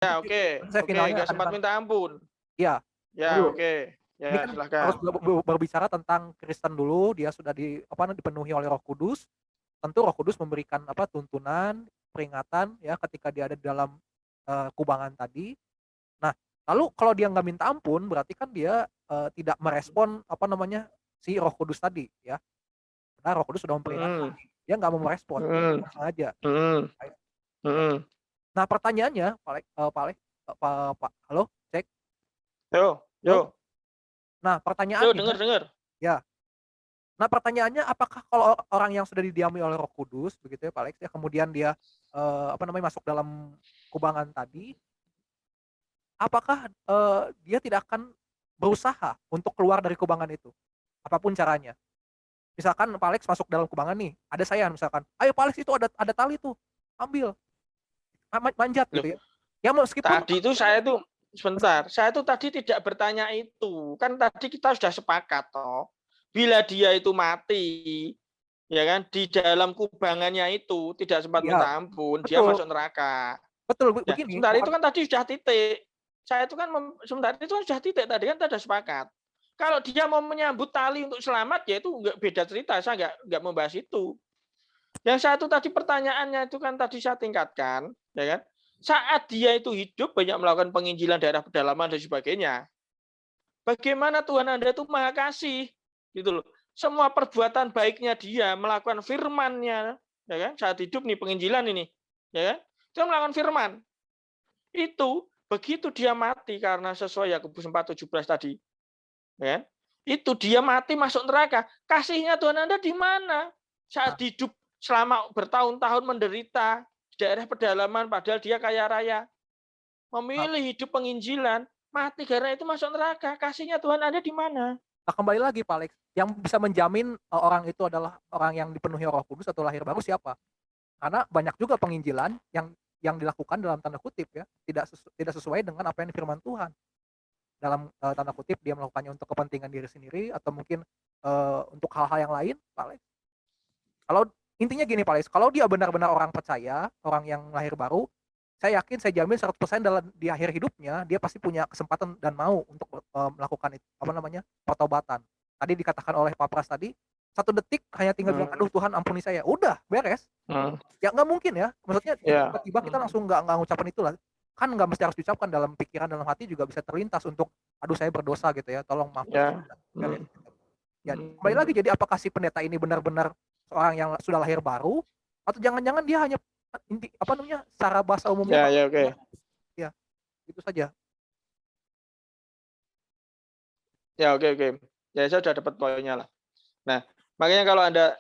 Ya, nanti oke. saya Oke, finalnya nggak akan sempat bilang minta ampun. iya, Ya, dulu. oke. Ini Ya, kan harus silahkan. berbicara tentang Kristen dulu, dia sudah dipenuhi oleh Roh Kudus, tentu Roh Kudus memberikan tuntunan, peringatan ya ketika dia ada di dalam, kubangan tadi. Nah, lalu kalau dia nggak minta ampun, berarti kan dia, tidak merespon, si Roh Kudus tadi ya, karena Roh Kudus sudah memperingatkan, Mhm, dia nggak mau merespon, mhm, nggak sengaja. mhm, Ya. mhm. Nah pertanyaannya, Pak Alek, halo, cek, Yo, halo? yo. Nah Yo, pertanyaannya denger, denger. ya, nah pertanyaannya apakah kalau orang yang sudah didiami oleh Roh Kudus begitu ya Pak Alex ya, kemudian dia, masuk dalam kubangan tadi, apakah, dia tidak akan berusaha untuk keluar dari kubangan itu? Apapun caranya. Misalkan Pak Alex masuk dalam kubangan nih, ada saya misalkan, "Ayo Pak Alex itu ada tali tuh, ambil." Manjat Loh, gitu ya. Ya meskipun tadi itu saya tuh sebentar, saya tuh tadi tidak bertanya itu. Kan tadi kita sudah sepakat toh. Bila dia itu mati, ya kan, di dalam kubangannya itu tidak sempat minta iya, ampun, dia betul masuk neraka. betul Ya, begini, sebentar itu bukan kan tadi sudah titik. Saya itu kan sebentar itu kan sudah titik tadi kan kita sudah sepakat. Kalau dia mau menyambut tali untuk selamat ya itu enggak beda cerita, saya enggak membahas itu. Yang satu tadi pertanyaannya itu kan tadi saya tingkatkan, ya kan? Saat dia itu hidup banyak melakukan penginjilan daerah pedalaman dan sebagainya. Bagaimana Tuhan Anda itu Maha Kasih, gitu loh. Semua perbuatan baiknya dia melakukan firman-Nya, ya kan? Saat hidup nih penginjilan ini, ya kan? Dia melakukan firman. Itu begitu dia mati karena sesuai Yakobus 4:17 tadi, ya kan? Itu dia mati masuk neraka. Kasihnya Tuhan Anda di mana? nah, Saat hidup selama bertahun-tahun menderita di daerah pedalaman padahal dia kaya raya, nah memilih hidup penginjilan, mati karena itu masuk neraka. Kasihnya Tuhan Anda di mana? nah kembali lagi Pak Alex, yang bisa menjamin, orang itu adalah orang yang dipenuhi Roh Kudus atau lahir baru siapa? Karena banyak juga penginjilan yang dilakukan dalam tanda kutip ya, tidak sesuai dengan apa yang firman Tuhan. Dalam, tanda kutip dia melakukannya untuk kepentingan diri sendiri atau mungkin, untuk hal-hal yang lain, Pak Alex. Kalau intinya gini Pak Alex, kalau dia benar-benar orang percaya, orang yang lahir baru, saya yakin, saya jamin 100% di akhir hidupnya, dia pasti punya kesempatan dan mau untuk, melakukan pertobatan. Tadi dikatakan oleh Pak Pras tadi, 1 detik hanya tinggal bilang, Hmm, "Aduh Tuhan ampuni saya," udah beres. hmm, Ya nggak mungkin ya, maksudnya ya, tiba-tiba kita langsung nggak ngucapin itulah. Kan nggak mesti harus diucapkan, dalam pikiran, dalam hati juga bisa terlintas untuk, "Aduh saya berdosa," gitu ya, "tolong maafkan saya," ya, beres hmm, gitu. Ya kembali hmm. lagi, jadi apakah si pendeta ini benar-benar seorang yang sudah lahir baru, atau jangan-jangan dia hanya, secara bahasa umumnya Ya, kalau ya, oke. ya, itu saja. Ya, oke, oke. Ya, saya sudah dapat poinnya lah. Nah, makanya kalau Anda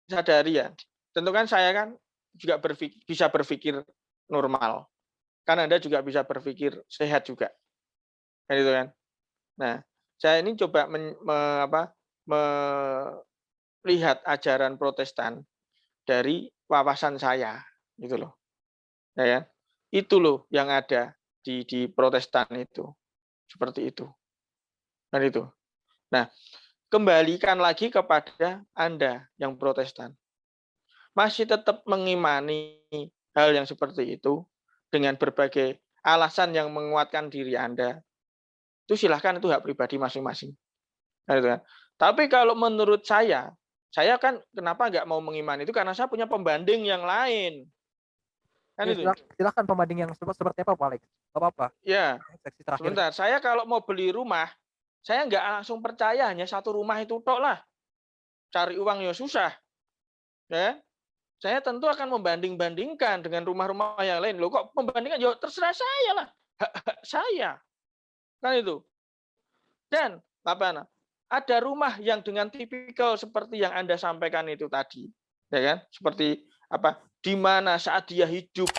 sadari ya, tentu kan saya kan juga bisa berpikir normal. Kan Anda juga bisa berpikir sehat juga, kan itu kan. Nah, saya ini coba melihat ajaran Protestan dari wawasan saya, gitu loh, ya kan. Itu loh yang ada di Protestan itu, seperti itu, kan itu. Nah, kembalikan lagi kepada Anda yang Protestan. Masih tetap mengimani hal yang seperti itu dengan berbagai alasan yang menguatkan diri Anda, itu silahkan, itu hak pribadi masing-masing. Nah, gitu kan. Tapi kalau menurut saya kan kenapa nggak mau mengimani itu karena saya punya pembanding yang lain, kan Ya itu. silakan pembanding yang seperti apa Pak Alex? Nggak apa-apa, Ya, seksi terakhir. sebentar. Saya kalau mau beli rumah, saya nggak langsung percaya hanya satu rumah itu tok lah. Cari uang ya susah, ya. Saya tentu akan membanding-bandingkan dengan rumah-rumah yang lain. Loh kok membandingkan? Ya terserah saya lah, hak saya, kan itu. Dan apa, ada rumah yang dengan tipikal seperti yang Anda sampaikan itu tadi, ya kan? Seperti apa? Di mana saat dia hidup,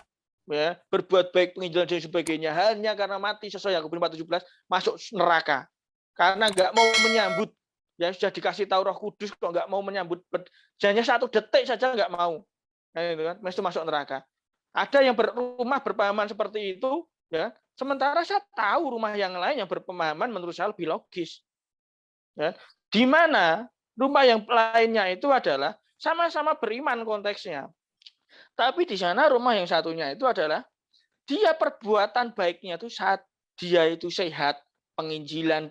ya, berbuat baik, penginjilan dan sebagainya, hanya karena mati sesuai Yakobus 4:17 masuk neraka. Karena nggak mau menyambut yang sudah dikasih tahu Roh Kudus, kok nggak mau menyambut, hanya 1 detik saja nggak mau, gitu kan? Mesti masuk neraka. Ada yang berumah berpahaman seperti itu, ya. Sementara saya tahu rumah yang lain yang berpemahaman menurut saya lebih logis. Ya. Di mana rumah yang lainnya itu adalah sama-sama beriman konteksnya. Tapi di sana rumah yang satunya itu adalah dia perbuatan baiknya itu saat dia itu sehat, penginjilan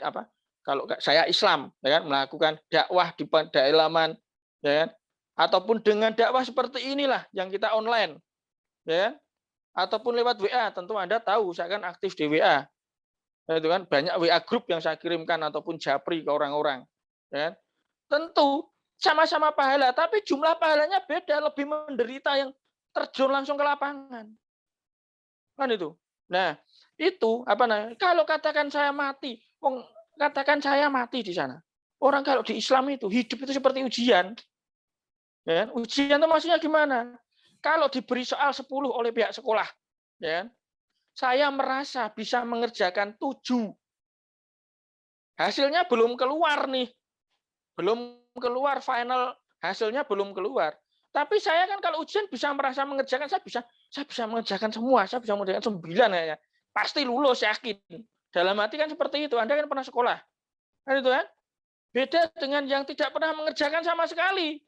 kalau saya Islam, ya kan, melakukan dakwah di pedalaman, ya kan, ataupun dengan dakwah seperti inilah yang kita online, ya kan, ataupun lewat WA, tentu Anda tahu saya kan aktif di WA, itu kan banyak WA grup yang saya kirimkan ataupun japri ke orang-orang, ya kan. Tentu sama-sama pahala, tapi jumlah pahalanya beda, lebih menderita yang terjun langsung ke lapangan. Kan itu. Nah, itu kalau katakan saya mati, katakan saya mati di sana. Orang kalau di Islam itu hidup itu seperti ujian. Ya, ujian itu maksudnya gimana? Kalau diberi soal 10 oleh pihak sekolah, ya, saya merasa bisa mengerjakan 7. Hasilnya belum keluar nih. Belum keluar final, hasilnya belum keluar. Tapi saya kan kalau ujian bisa merasa mengerjakan, saya bisa mengerjakan semua, saya bisa mengerjakan 9 kayaknya. Pasti lulus, yakin. Dalam hati kan seperti itu. Anda kan pernah sekolah. Kan itu kan? Beda dengan yang tidak pernah mengerjakan sama sekali.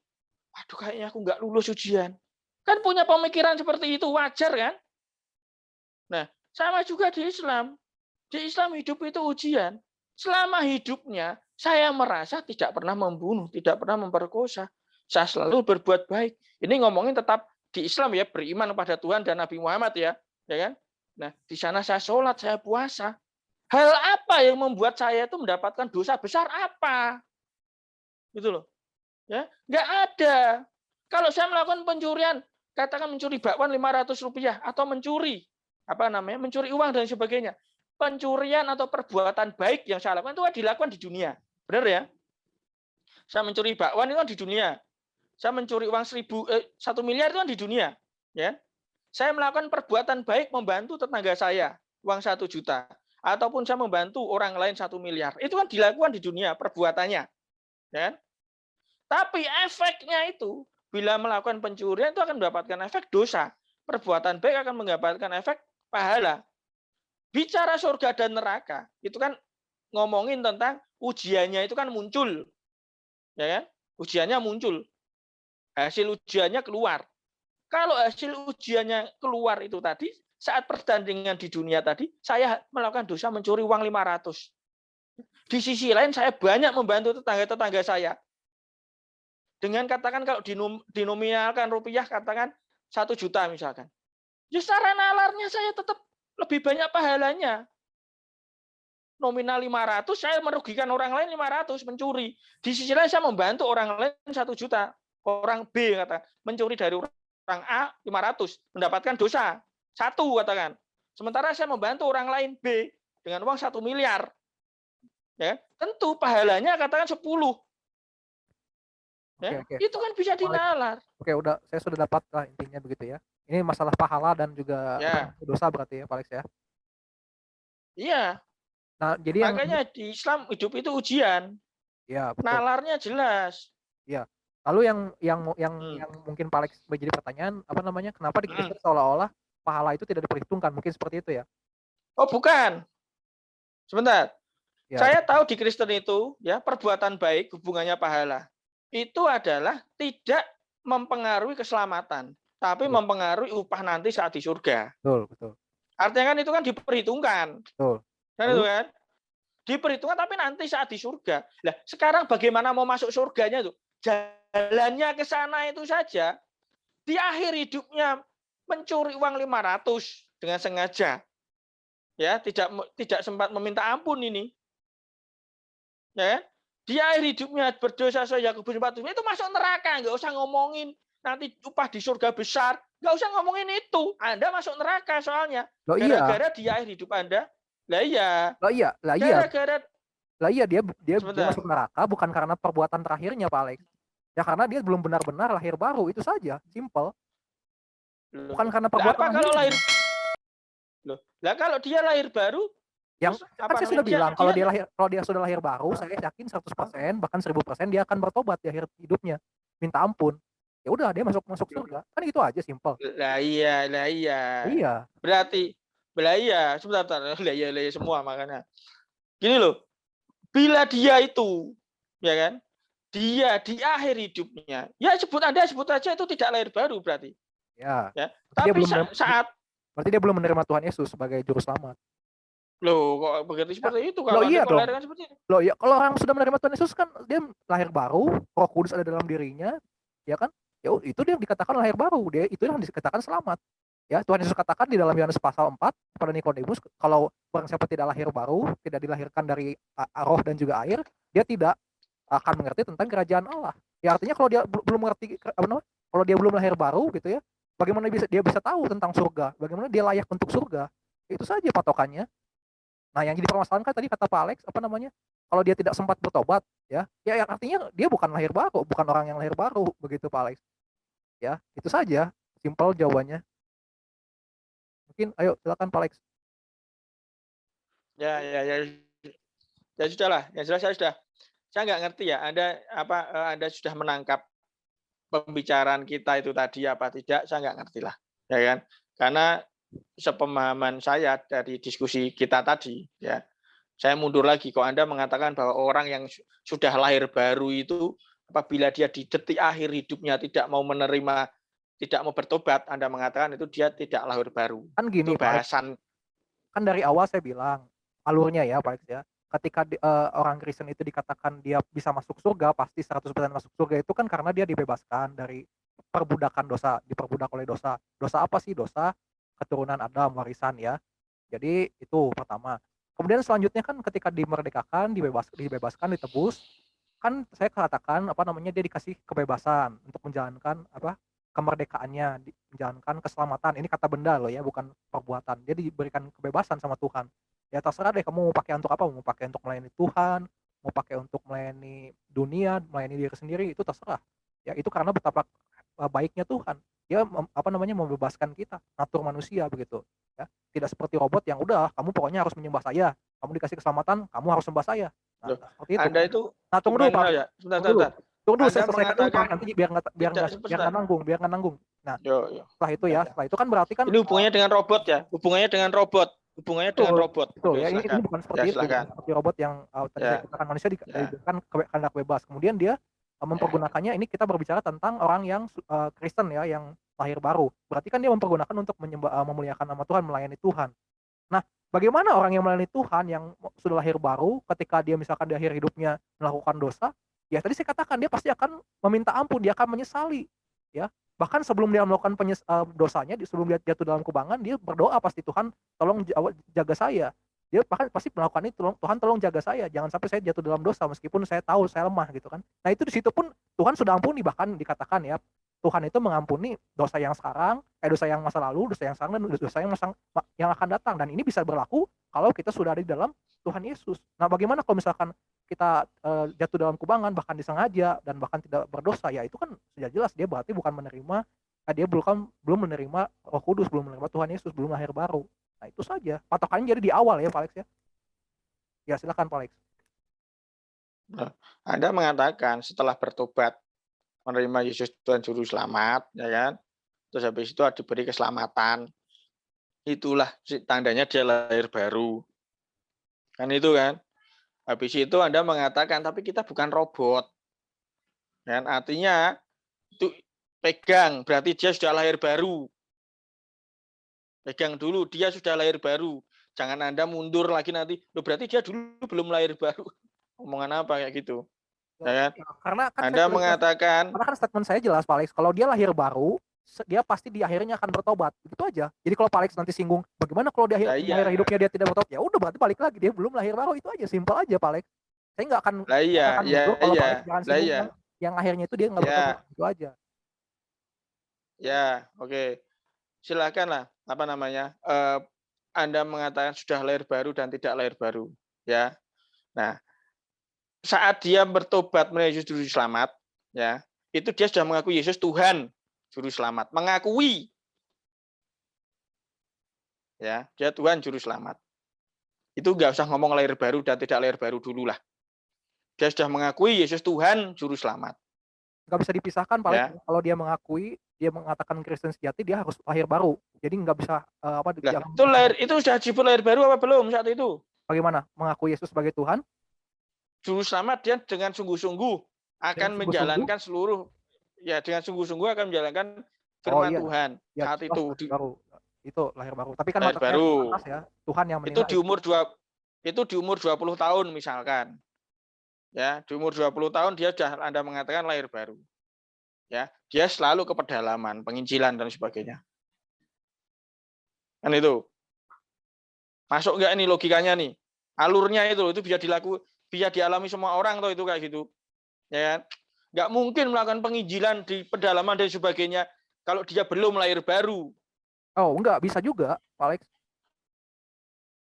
Waduh, kayaknya aku nggak lulus ujian. Kan punya pemikiran seperti itu, wajar kan? Nah, sama juga di Islam. Di Islam hidup itu ujian. Selama hidupnya, saya merasa tidak pernah membunuh, tidak pernah memperkosa. Saya selalu berbuat baik. Ini ngomongin tetap di Islam ya, beriman kepada Tuhan dan Nabi Muhammad ya kan? Nah, di sana saya sholat, saya puasa. Hal apa yang membuat saya itu mendapatkan dosa besar apa? Gitu loh. Ya, nggak ada. Kalau saya melakukan pencurian, katakan mencuri bakwan Rp500 atau mencuri mencuri uang dan sebagainya. Pencurian atau perbuatan baik yang saya lakukan itu dilakukan di dunia. Benar ya? Saya mencuri bakwan itu kan di dunia. Saya mencuri uang 1 miliar itu kan di dunia. Ya. Saya melakukan perbuatan baik membantu tetangga saya, uang 1 juta. Ataupun saya membantu orang lain 1 miliar. Itu kan dilakukan di dunia perbuatannya. Ya. Tapi efeknya itu, bila melakukan pencurian itu akan mendapatkan efek dosa. Perbuatan baik akan mendapatkan efek pahala. Bicara surga dan neraka, itu kan ngomongin tentang ujiannya itu kan muncul. Ya kan? Ujiannya muncul. Hasil ujiannya keluar. Kalau hasil ujiannya keluar itu tadi, saat pertandingan di dunia tadi, saya melakukan dosa mencuri uang 500. Di sisi lain saya banyak membantu tetangga-tetangga saya. Dengan katakan kalau dinominalkan rupiah, katakan 1 juta misalkan. Ya secara nalarnya saya tetap lebih banyak pahalanya. Nominal 500, saya merugikan orang lain 500, mencuri. Di sisi lain saya membantu orang lain 1 juta. Orang B kata mencuri dari orang A 500, mendapatkan dosa 1 katakan. Sementara saya membantu orang lain B dengan uang 1 miliar. Ya, tentu pahalanya katakan 10. Ya, Oke. itu kan bisa dinalar. Oke, saya sudah dapat lah intinya begitu ya. Ini masalah pahala dan juga dosa berarti ya, Pak Alex ya. Iya. Nah, jadi makanya di Islam hidup itu ujian. Ya, betul. Nalarnya jelas. Ya. Lalu yang mungkin Pak Alex menjadi pertanyaan, kenapa di Kristen seolah-olah pahala itu tidak diperhitungkan? Mungkin seperti itu ya. Oh, bukan. Sebentar. Ya, saya tahu di Kristen itu ya perbuatan baik hubungannya pahala. Itu adalah tidak mempengaruhi keselamatan, tapi mempengaruhi upah nanti saat di surga. Betul. Artinya kan itu kan diperhitungkan. Betul. Kan itu kan? Diperhitungkan tapi nanti saat di surga. Lah, sekarang bagaimana mau masuk surganya itu? Jalannya ke sana itu saja. Di akhir hidupnya mencuri uang 500 dengan sengaja. Ya, tidak sempat meminta ampun ini. Ya, di akhir hidupnya berdosa saya Yakobus 4 itu masuk neraka, nggak usah ngomongin nanti upah di surga besar, nggak usah ngomongin itu. Anda masuk neraka soalnya. Gara-gara di akhir hidup Anda. Lah iya. Dia masuk neraka bukan karena perbuatan terakhirnya, Pak Alex. Ya karena dia belum benar-benar lahir baru, itu saja, simple. Bukan karena perbuatan kalau lahir. Loh, lah kalau dia lahir baru, yang kan saya sudah bilang kalau dia sudah lahir baru, saya yakin 100% bahkan 1000% dia akan bertobat di akhir hidupnya, minta ampun. Ya udah dia masuk surga. Kan itu aja simple. Lah iya. Iya. Berarti sebentar. Lah iya semua makanya. Gini loh. Bila dia itu ya kan, dia di akhir hidupnya, ya Anda sebut aja itu tidak lahir baru berarti. Ya. Tapi Berarti dia belum menerima Tuhan Yesus sebagai juru selamat. Loh, kok begitu Ya, seperti itu? loh Kalau Anda iya kok dong. lahir kan seperti itu? Loh ya, kalau orang sudah menerima Tuhan Yesus kan dia lahir baru, Roh Kudus ada dalam dirinya, ya kan? Ya itu dia yang dikatakan lahir baru, dia itu yang dikatakan selamat. Ya, Tuhan Yesus katakan di dalam Yohanes pasal 4 kepada Nikodemus, kalau barang siapa tidak lahir baru, tidak dilahirkan dari roh dan juga air, dia tidak akan mengerti tentang kerajaan Allah. Ya artinya kalau dia belum mengerti apa namanya? Kalau dia belum lahir baru gitu ya, bagaimana dia bisa tahu tentang surga? Bagaimana dia layak untuk surga? Itu saja patokannya. Nah, yang jadi permasalahan kan tadi kata Pak Alex, apa namanya, kalau dia tidak sempat bertobat, ya artinya dia bukan lahir baru, bukan orang yang lahir baru, begitu Pak Alex. Ya, itu saja, simpel jawabannya. Mungkin, ayo silakan Pak Alex. Ya, ya, ya. Ya sudahlah, yang jelas saya nggak ngerti ya, Anda sudah menangkap pembicaraan kita itu tadi apa tidak, saya nggak ngerti lah, ya kan? Karena sepemahaman saya dari diskusi kita tadi, ya, saya mundur lagi. Kok Anda mengatakan bahwa orang yang sudah lahir baru itu apabila dia di detik akhir hidupnya tidak mau menerima, tidak mau bertobat, Anda mengatakan itu dia tidak lahir baru. Kan Itu gini Pak Alex, bahasan. kan dari awal saya bilang, alurnya ya Pak Alex ya, ketika orang Kristen itu dikatakan dia bisa masuk surga, pasti 100% masuk surga itu kan karena dia dibebaskan dari perbudakan dosa, diperbudak oleh dosa. Dosa apa sih? Dosa keturunan Adam, warisan ya. Jadi itu pertama. Kemudian selanjutnya kan ketika dimerdekakan, dibebaskan, ditebus, kan saya katakan apa namanya dia dikasih kebebasan untuk menjalankan apa kemerdekaannya, menjalankan keselamatan. Ini kata benda loh ya, bukan perbuatan. Dia diberikan kebebasan sama Tuhan. Ya terserah deh kamu mau pakai untuk apa, mau pakai untuk melayani Tuhan, mau pakai untuk melayani dunia, melayani diri sendiri, itu terserah. Ya itu karena betapa baiknya Tuhan. Dia apa namanya membebaskan kita, natur manusia begitu. Ya, tidak seperti robot yang udah kamu pokoknya harus menyembah saya. Kamu dikasih keselamatan, kamu harus sembah saya. Nah, Loh, seperti itu. Anda itu Nah, tunggu dulu Pak, gimana ya? Sebentar, tunggu dulu. sebentar. Tunggu dulu Anda saya selesaikan dulu Pak, mengatakan nanti biar nggak tidak sebentar. nanggung. Nah, Yo, yo. Ya, ya. setelah itu kan berarti kan Ini hubungannya dengan robot ya? Hubungannya dengan robot. Hubungannya dengan betul, robot. betul Oke, ya ini silakan. bukan Ya, seperti itu, bukan silakan. seperti robot yang tadi saya Ya, katakan manusia ya, diberikan kehendak bebas. Kemudian dia mempergunakannya, ini kita berbicara tentang orang yang Kristen ya, yang lahir baru. Berarti kan dia mempergunakan untuk memuliakan nama Tuhan, melayani Tuhan. Nah, bagaimana orang yang melayani Tuhan yang sudah lahir baru ketika dia misalkan di akhir hidupnya melakukan dosa, ya tadi saya katakan dia pasti akan meminta ampun, dia akan menyesali, ya. Bahkan sebelum dia melakukan dosanya, sebelum dia jatuh dalam kubangan, dia berdoa pasti, Tuhan tolong jaga saya. Dia bahkan pasti melakukan itu, Tuhan tolong jaga saya, jangan sampai saya jatuh dalam dosa meskipun saya tahu saya lemah gitu kan. Nah itu di situ pun Tuhan sudah ampuni, bahkan dikatakan ya Tuhan itu mengampuni dosa yang sekarang, dosa yang masa lalu, dosa yang sekarang, dan dosa yang akan datang. Dan ini bisa berlaku kalau kita sudah ada di dalam Tuhan Yesus. Nah, bagaimana kalau misalkan kita jatuh dalam kubangan, bahkan disengaja dan bahkan tidak berdosa, ya itu kan sudah jelas dia berarti bukan menerima, dia belum menerima Roh Kudus, belum menerima Tuhan Yesus, belum lahir baru. Nah, itu saja. Patokannya jadi di awal ya, Pak Alex ya. Ya, silakan Pak Alex. Nah, Anda mengatakan setelah bertobat menerima Yesus Tuhan Juru Selamat, ya kan? Terus habis itu diberi keselamatan. Itulah tandanya dia lahir baru. Kan itu kan? Habis itu Anda mengatakan, tapi kita bukan robot. Dan artinya itu pegang, berarti dia sudah lahir baru. Pegang dulu, dia sudah lahir baru. Jangan Anda mundur lagi nanti. Loh, berarti dia dulu belum lahir baru. Omongan apa kayak gitu? Ya kan? Ya, karena kan Anda mengatakan, karena kan statement saya jelas Pak Alex, kalau dia lahir baru, dia pasti di akhirnya akan bertobat. Itu aja. Jadi kalau Pak Alex nanti singgung, bagaimana kalau di lah akhir iya, hidupnya dia tidak bertobat? Ya udah berarti balik lagi, dia belum lahir baru, itu aja, simpel aja Pak Alex. Saya nggak akan lah iya, ya mundur kalau Pak iya, Alex jangan lah singgung iya, yang akhirnya itu dia nggak bertobat. ya, Itu aja. ya, oke. Silakanlah, apa namanya? Anda mengatakan sudah lahir baru dan tidak lahir baru, ya. Nah, saat dia bertobat melalui Yesus Juru Selamat, ya, itu dia sudah mengakui Yesus Tuhan Juru Selamat, mengakui, ya, dia Tuhan Juru Selamat. Itu nggak usah ngomong lahir baru dan tidak lahir baru dulu lah. Dia sudah mengakui Yesus Tuhan Juru Selamat. Nggak bisa dipisahkan Pak Alex. Ya. Kalau dia mengakui, dia mengatakan Kristen sejati, dia harus lahir baru. Jadi nggak bisa Nah, itu sudah disebut lahir baru apa belum saat itu? Bagaimana mengakui Yesus sebagai Tuhan? Juru Selamat dia dengan sungguh-sungguh akan menjalankan seluruh, ya dengan sungguh-sungguh akan menjalankan firman iya. Tuhan Ya, saat itu. baru. itu lahir baru. Tapi kan Lahir marketnya baru. atas ya, Tuhan yang Itu menilai. di umur 20 tahun misalkan. Ya, di umur 20 tahun dia sudah Anda mengatakan lahir baru. Ya, dia selalu ke pedalaman, penginjilan dan sebagainya. Kan itu. Masuk enggak ini logikanya nih? Alurnya itu bisa dialami semua orang tuh itu kayak gitu. Ya kan? Enggak mungkin melakukan penginjilan di pedalaman dan sebagainya kalau dia belum lahir baru. Oh, enggak, bisa juga, Pak Alex.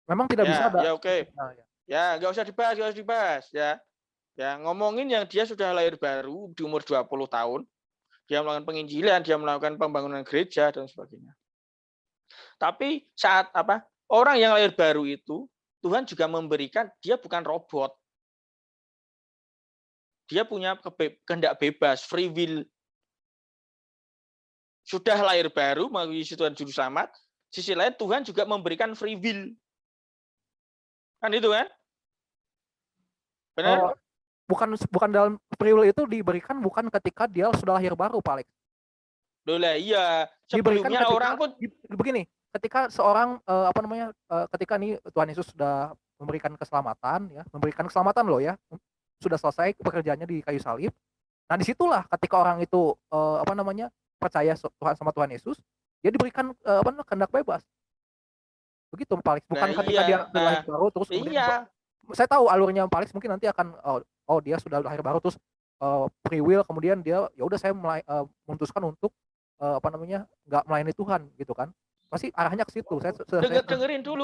Memang tidak bisa ada. Ya oke. Nah, ya. Ya, enggak usah dibahas ya. Ya, ngomongin yang dia sudah lahir baru di umur 20 tahun, dia melakukan penginjilan, dia melakukan pembangunan gereja dan sebagainya. Tapi saat orang yang lahir baru itu, Tuhan juga memberikan, dia bukan robot. Dia punya kehendak bebas, free will. Sudah lahir baru melalui Tuhan Juru Selamat, sisi lain Tuhan juga memberikan free will. Kan itu kan? Benar? Oh, bukan dalam free will itu diberikan bukan ketika dia sudah lahir baru, Pak Alex. Loh lah iya, Diberikan sebelumnya ketika, orang pun begini, ketika seorang ketika nih Tuhan Yesus sudah memberikan keselamatan ya, memberikan keselamatan loh ya, sudah selesai pekerjaannya di kayu salib. Nah, disitulah ketika orang itu percaya Tuhan Yesus, dia diberikan kehendak bebas. Begitu Pak Alex, bukan ketika dia sudah lahir baru terus kemudian saya tahu alurnya Pak Alex mungkin nanti akan dia sudah lahir baru terus free will, kemudian dia ya udah saya memutuskan untuk nggak melayani Tuhan gitu kan. Pasti arahnya ke situ. Dengerin dulu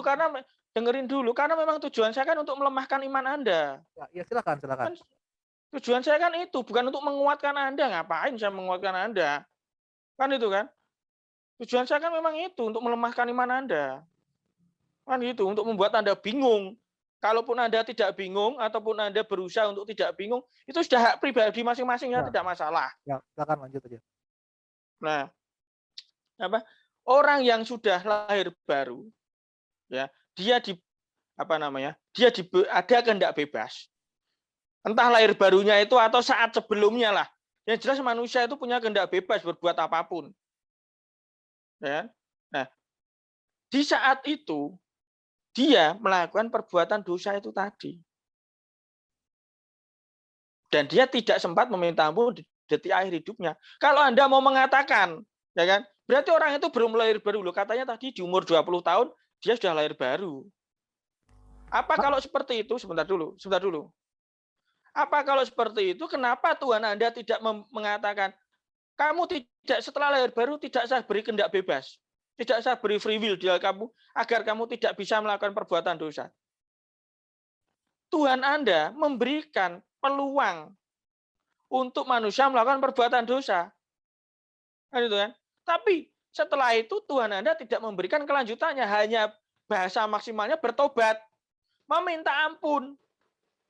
karena memang tujuan saya kan untuk melemahkan iman Anda. Ya silakan. Kan, tujuan saya kan itu, bukan untuk menguatkan Anda. Ngapain saya menguatkan Anda? Kan itu kan? Tujuan saya kan memang itu, untuk melemahkan iman Anda. Kan itu, untuk membuat Anda bingung. Kalaupun Anda tidak bingung, ataupun Anda berusaha untuk tidak bingung, itu sudah hak pribadi masing-masing, ya, tidak masalah. Ya, silakan lanjut aja. Nah, orang yang sudah lahir baru, ya, dia ada kehendak bebas. Entah lahir barunya itu atau saat sebelumnya lah. Yang jelas manusia itu punya kehendak bebas berbuat apapun. Ya. Nah, di saat itu dia melakukan perbuatan dosa itu tadi. Dan dia tidak sempat meminta ampun di detik akhir hidupnya. Kalau Anda mau mengatakan, ya kan? Berarti orang itu belum lahir baru loh. Katanya tadi di umur 20 tahun dia sudah lahir baru. Apa kalau seperti itu? Sebentar dulu. Apa kalau seperti itu, kenapa Tuhan Anda tidak mengatakan, kamu tidak setelah lahir baru tidak saya beri kehendak bebas, tidak saya beri free will di kamu, agar kamu tidak bisa melakukan perbuatan dosa. Tuhan Anda memberikan peluang untuk manusia melakukan perbuatan dosa. Kan itu kan? Tapi setelah itu Tuhan Anda tidak memberikan kelanjutannya, hanya bahasa maksimalnya bertobat, meminta ampun.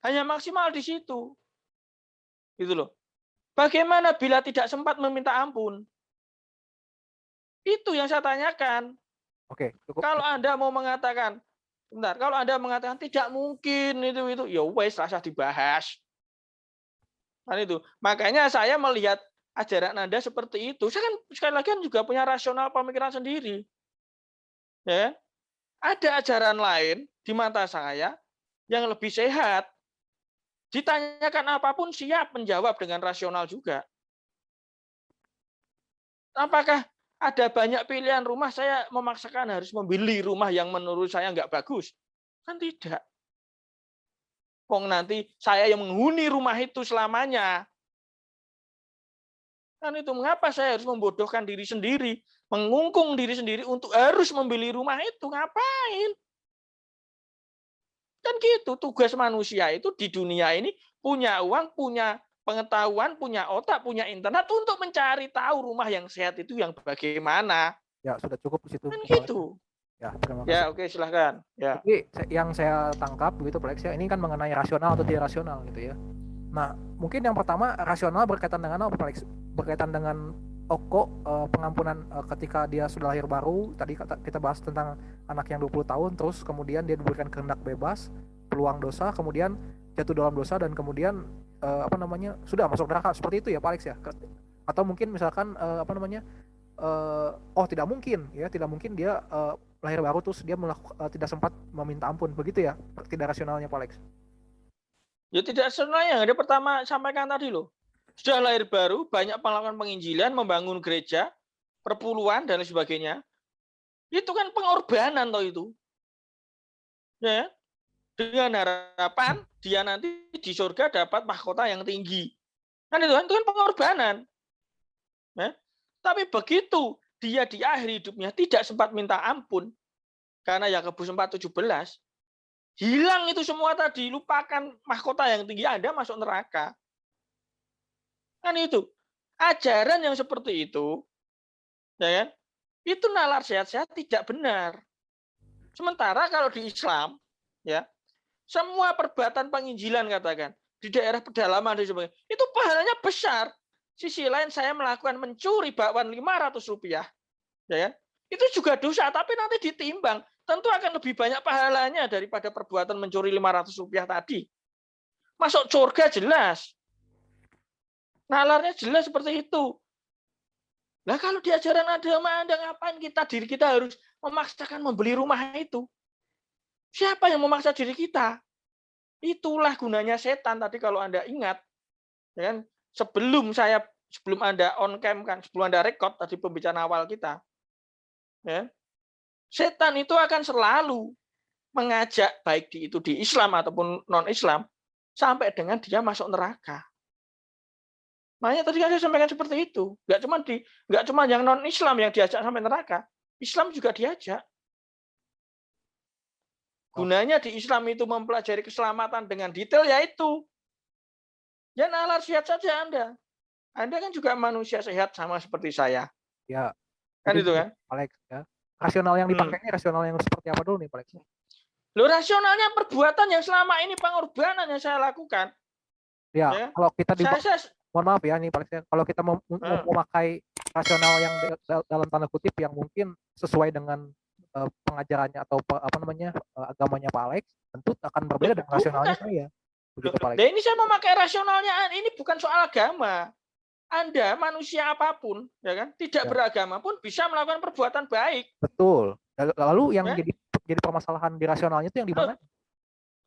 Hanya maksimal di situ. Gitu loh. Bagaimana bila tidak sempat meminta ampun? Itu yang saya tanyakan. Oke, cukup. Kalau Anda mau mengatakan, kalau Anda mengatakan tidak mungkin itu, ya wes rasa dibahas. Kan itu. Makanya saya melihat ajaran Anda seperti itu. Saya kan sekali lagi juga punya rasional pemikiran sendiri. Ya. Ada ajaran lain di mata saya yang lebih sehat. Ditanyakan apapun siap menjawab dengan rasional juga. Apakah ada banyak pilihan rumah, saya memaksakan harus membeli rumah yang menurut saya nggak bagus? Kan tidak. Wong nanti saya yang menghuni rumah itu selamanya. Kan itu, mengapa saya harus membodohkan diri sendiri, mengungkung diri sendiri untuk harus membeli rumah itu? Ngapain? Kan gitu, tugas manusia itu di dunia ini punya uang, punya pengetahuan, punya otak, punya internet untuk mencari tahu rumah yang sehat itu yang bagaimana. Ya, sudah cukup di situ. Kan gitu. Ya, terima kasih. Ya, oke, silahkan. Ya. Jadi yang saya tangkap begitu Pak Alex ya, ini kan mengenai rasional atau tidak rasional gitu ya. Nah, mungkin yang pertama rasional berkaitan dengan apa Pak Alex? Berkaitan dengan pengampunan ketika dia sudah lahir baru. Tadi kita bahas tentang anak yang 20 tahun, terus kemudian dia diberikan kehendak bebas, peluang dosa, kemudian jatuh dalam dosa dan kemudian sudah masuk neraka, seperti itu ya Pak Alex ya. Atau mungkin misalkan oh tidak mungkin ya, tidak mungkin dia lahir baru terus dia tidak sempat meminta ampun, begitu ya, tidak rasionalnya Pak Alex. Ya tidak sebenarnya yang ada pertama sampaikan tadi loh. Sudah lahir baru, banyak melakukan penginjilan, membangun gereja, perpuluhan dan lain sebagainya. Itu kan pengorbanan toh itu. Ya, dengan harapan dia nanti di surga dapat mahkota yang tinggi. Kan itu kan pengorbanan. Ya. Tapi begitu dia di akhir hidupnya tidak sempat minta ampun karena Yakobus 4:17, hilang itu semua tadi, lupakan mahkota yang tinggi, Anda masuk neraka. Kan itu. Ajaran yang seperti itu, ya kan? Itu nalar sehat-sehat tidak benar. Sementara kalau di Islam, ya, semua perbuatan penginjilan katakan di daerah pedalaman dan sebagainya, itu pahalanya besar. Sisi lain saya melakukan mencuri bakwan Rp500, ya kan? Itu juga dosa, tapi nanti ditimbang, tentu akan lebih banyak pahalanya daripada perbuatan mencuri Rp500 tadi. Masuk surga jelas. Nalarnya jelas seperti itu. Nah kalau di ajaran agama Anda ngapain diri kita harus memaksakan membeli rumah itu? Siapa yang memaksa diri kita? Itulah gunanya setan tadi kalau Anda ingat. Ya kan? Sebelum Anda on cam kan, sebelum Anda record tadi pembicaraan awal kita. Ya, setan itu akan selalu mengajak baik itu di Islam ataupun non-Islam sampai dengan dia masuk neraka. Makanya tadi kan saya sampaikan seperti itu. Nggak cuma yang non-Islam yang diajak sampai neraka, Islam juga diajak. Gunanya di Islam itu mempelajari keselamatan dengan detail, yaitu ya nalar sehat saja Anda. Anda kan juga manusia sehat sama seperti saya. Ya. Kan itu kan? Alex, ya. Rasional yang dipakai ini rasional yang seperti apa dulu nih, Alex? Loh, rasionalnya perbuatan yang selama ini pengorbanan yang saya lakukan. Ya. Kalau kita mohon maaf ya nih Pak Alex, kalau kita memakai rasional yang dalam tanda kutip yang mungkin sesuai dengan pengajarannya atau agamanya Pak Alex, tentu akan berbeda dengan rasionalnya saya. Begitu, Pak Alex. Nah, ini saya memakai rasionalnya, ini bukan soal agama. Anda manusia apapun, ya kan, tidak beragama pun bisa melakukan perbuatan baik. Betul. Lalu yang jadi permasalahan di rasionalnya itu yang di mana?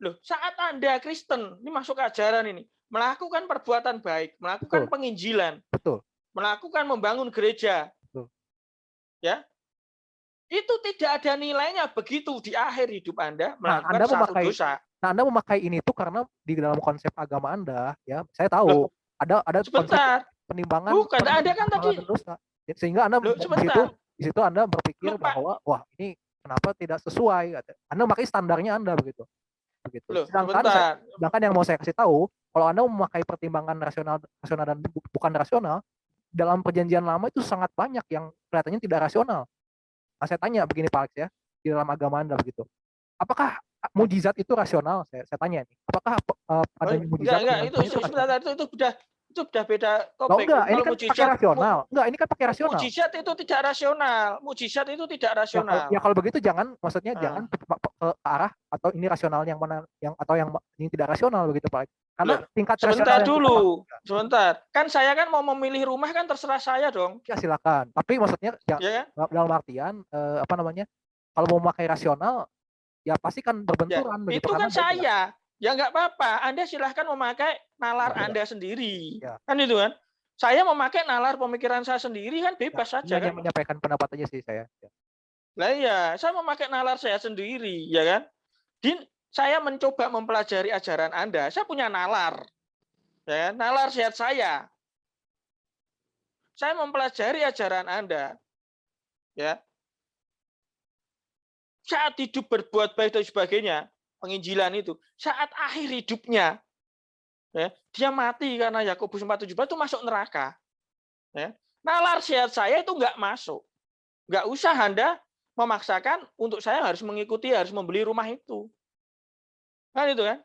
Loh, saat Anda Kristen, ini masuk ajaran ini, melakukan perbuatan baik, melakukan penginjilan, melakukan membangun gereja, ya, itu tidak ada nilainya begitu di akhir hidup Anda melakukan satu dosa. Nah, Anda memakai ini itu karena di dalam konsep agama Anda, ya, saya tahu ada konsep penimbangan. Bukan, Anda kan tadi dosa. Sehingga Anda di situ Anda berpikir bahwa wah ini kenapa tidak sesuai? Anda memakai standarnya Anda begitu. Sedangkan yang mau saya kasih tahu, kalau Anda memakai pertimbangan rasional dan bukan rasional, dalam perjanjian lama itu sangat banyak yang kelihatannya tidak rasional. Nah, saya tanya begini Pak Alex ya, di dalam agama Anda begitu. Apakah mujizat itu rasional? Saya tanya nih. Apakah adanya mujizat? Itu sudah beda topik. Oh, enggak, ini kan pakai rasional. Enggak, ini kan pakai rasional. Mujizat itu tidak rasional. Mujizat itu tidak rasional. Ya kalau begitu jangan jangan ke arah atau ini rasional yang mana atau yang ini tidak rasional begitu Pak. Karena tingkat sebentar dulu. Sebentar. Kan saya kan mau memilih rumah kan terserah saya dong. Ya silakan. Tapi maksudnya dalam artian kalau mau memakai rasional ya pasti kan berbenturan begitu. Itu kan saya. Ya nggak apa-apa, Anda silahkan memakai nalar Anda sendiri. Kan itu kan. Saya memakai nalar pemikiran saya sendiri kan bebas saja kan. Menyampaikan pendapat aja sih saya. Lah iya, saya memakai nalar saya sendiri, ya kan. Saya mencoba mempelajari ajaran Anda, saya punya nalar. Ya, nalar sehat saya. Saya mempelajari ajaran Anda. Ya. Saat hidup berbuat baik dan sebagainya, penginjilan itu saat akhir hidupnya ya, dia mati karena Yakobus 4:17 itu masuk neraka ya. Nalar sehat saya itu nggak masuk, nggak usah Anda memaksakan untuk saya harus mengikuti, harus membeli rumah itu kan, itu kan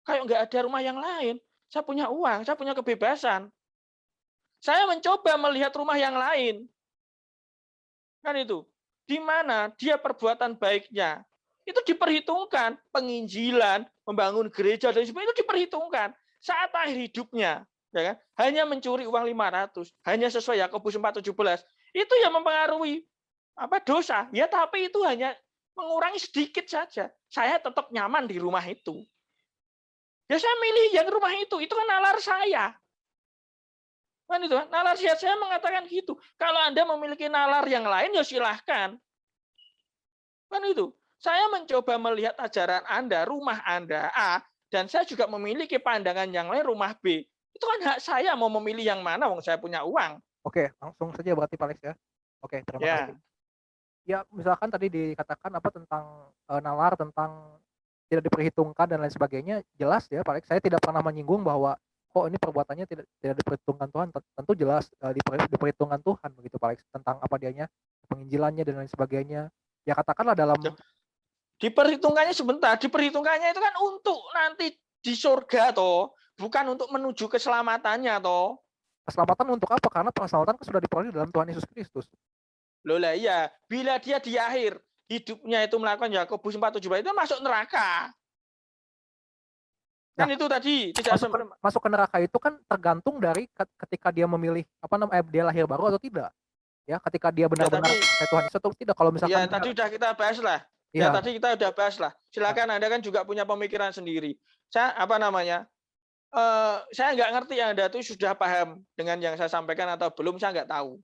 kayak nggak ada rumah yang lain. Saya punya uang, saya punya kebebasan, saya mencoba melihat rumah yang lain kan, itu di mana dia perbuatan baiknya itu diperhitungkan, penginjilan, membangun gereja dan sebagainya itu diperhitungkan saat akhir hidupnya, ya kan? Hanya mencuri uang 500, hanya sesuai Yakobus 4:17, Itu yang mempengaruhi dosa. Ya, tapi itu hanya mengurangi sedikit saja. Saya tetap nyaman di rumah itu. Ya saya milih yang rumah itu kan nalar saya. Kan itu, nalar saya mengatakan gitu. Kalau Anda memiliki nalar yang lain, ya silahkan. Kan itu. Saya mencoba melihat ajaran Anda, rumah Anda A, dan saya juga memiliki pandangan yang lain, rumah B. Itu kan hak saya mau memilih yang mana, wong saya punya uang. Oke, langsung saja berarti Pak Alex ya. Oke, terima kasih. Ya, misalkan tadi dikatakan tentang nalar, tentang tidak diperhitungkan dan lain sebagainya, jelas ya Pak Alex, saya tidak pernah menyinggung bahwa kok ini perbuatannya tidak diperhitungkan Tuhan. Tentu jelas diperhitungkan Tuhan begitu Pak Alex, tentang apa dianya, penginjilannya dan lain sebagainya. Ya katakanlah dalam diperhitungkannya sebentar, diperhitungkannya itu kan untuk nanti di surga toh, bukan untuk menuju keselamatannya toh. Keselamatan untuk apa? Karena keselamatan sudah diperoleh dalam Tuhan Yesus Kristus. Loh lah iya, bila dia di akhir hidupnya itu melakukan Yakobus 4:17 itu masuk neraka. Kan itu tadi tidak masuk ke neraka itu kan tergantung dari ketika dia memilih dia lahir baru atau tidak. Ya, ketika dia benar-benar Tuhan Yesus atau tidak. Kalau misalkan ya tadi udah kita bahas lah. Ya, tadi kita udah bahas lah. Silakan Anda kan juga punya pemikiran sendiri. Saya saya nggak ngerti Anda itu sudah paham dengan yang saya sampaikan atau belum, saya nggak tahu.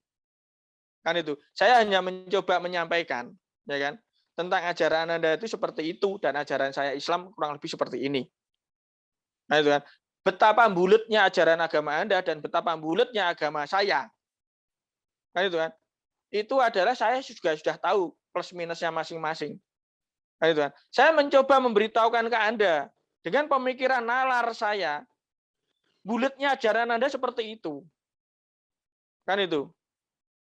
Kan itu. Saya hanya mencoba menyampaikan, ya kan, tentang ajaran Anda itu seperti itu dan ajaran saya Islam kurang lebih seperti ini. Nah itu kan. Betapa bulatnya ajaran agama Anda dan betapa bulatnya agama saya. Kan itu kan. Itu adalah saya juga sudah tahu plus minusnya masing-masing. Nah itu kan. Saya mencoba memberitahukan ke Anda dengan pemikiran nalar saya, bulatnya ajaran Anda seperti itu. Kan itu.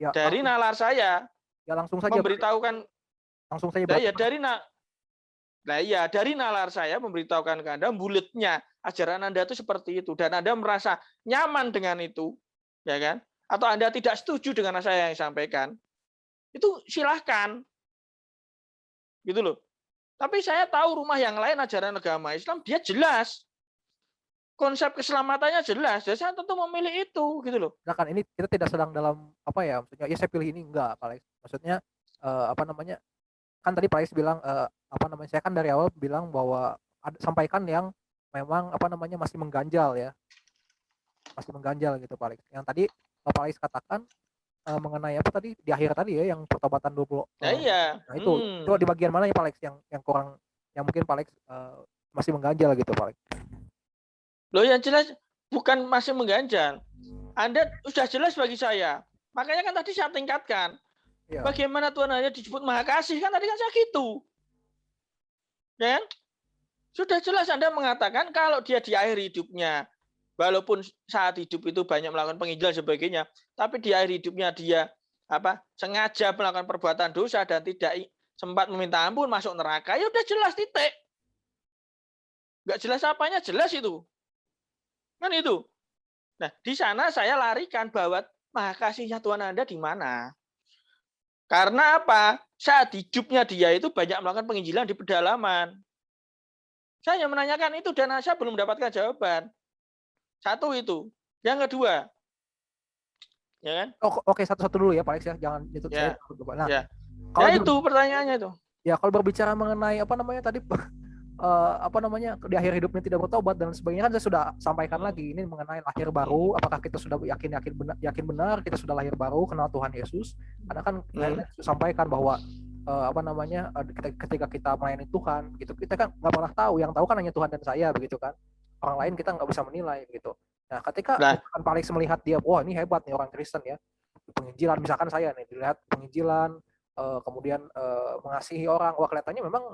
Ya, dari nalar saya ya langsung saja memberitahukan langsung saja dari nalar saya memberitahukan ke Anda bulatnya ajaran Anda itu seperti itu dan Anda merasa nyaman dengan itu, ya kan? Atau Anda tidak setuju dengan saya yang sampaikan, itu silahkan. Gitu loh. Tapi saya tahu rumah yang lain ajaran agama Islam dia jelas. Konsep keselamatannya jelas, jadi saya tentu memilih itu, gitu loh. Nah kan ini kita tidak sedang dalam maksudnya ya saya pilih ini enggak, Pak Alex. Maksudnya kan tadi Pak Alex bilang saya kan dari awal bilang bahwa sampaikan yang memang masih mengganjal ya. Masih mengganjal gitu Pak Alex. Yang tadi Pak Alex katakan mengenai tadi di akhir tadi ya yang pertobatan 20. Iya. Nah itu di bagian mana ya Pak Alex yang kurang, yang mungkin Pak Alex masih mengganjal gitu Pak Alex. Loh yang jelas bukan masih mengganjal. Anda sudah jelas bagi saya. Makanya kan tadi saya tingkatkan. Ya. Bagaimana Tuhan hanya disebut Maha Kasih, kan tadi kan saya gitu. Ya kan? Sudah jelas Anda mengatakan kalau dia di akhir hidupnya, walaupun saat hidup itu banyak melakukan penginjilan sebagainya, tapi di akhir hidupnya dia sengaja melakukan perbuatan dosa dan tidak sempat meminta ampun, masuk neraka, ya udah jelas titik. Nggak jelas apanya, jelas itu. Kan itu. Nah, di sana saya larikan bahwa Maha Kasihnya Tuhan Anda di mana? Karena apa? Saat hidupnya dia itu banyak melakukan penginjilan di pedalaman. Saya menanyakan itu dan saya belum mendapatkan jawaban. Satu itu. Yang kedua, ya kan? Oke, satu-satu dulu ya Pak Alex ya, jangan itu ya. Saya. Nah, ya. Itu pertanyaannya itu. Ya kalau berbicara mengenai tadi di akhir hidupnya tidak bertobat dan sebagainya kan saya sudah sampaikan lagi ini mengenai lahir baru, apakah kita sudah yakin benar kita sudah lahir baru kenal Tuhan Yesus, karena kan saya sampaikan bahwa ketika kita melayani Tuhan gitu, kita kan nggak pernah tahu, yang tahu kan hanya Tuhan dan saya begitu kan, orang lain kita nggak bisa menilai gitu. Nah ketika misalkan Pak Alex melihat dia, wah ini hebat nih orang Kristen ya, penginjilan, misalkan saya nih dilihat penginjilan, kemudian mengasihi orang, wah kelihatannya memang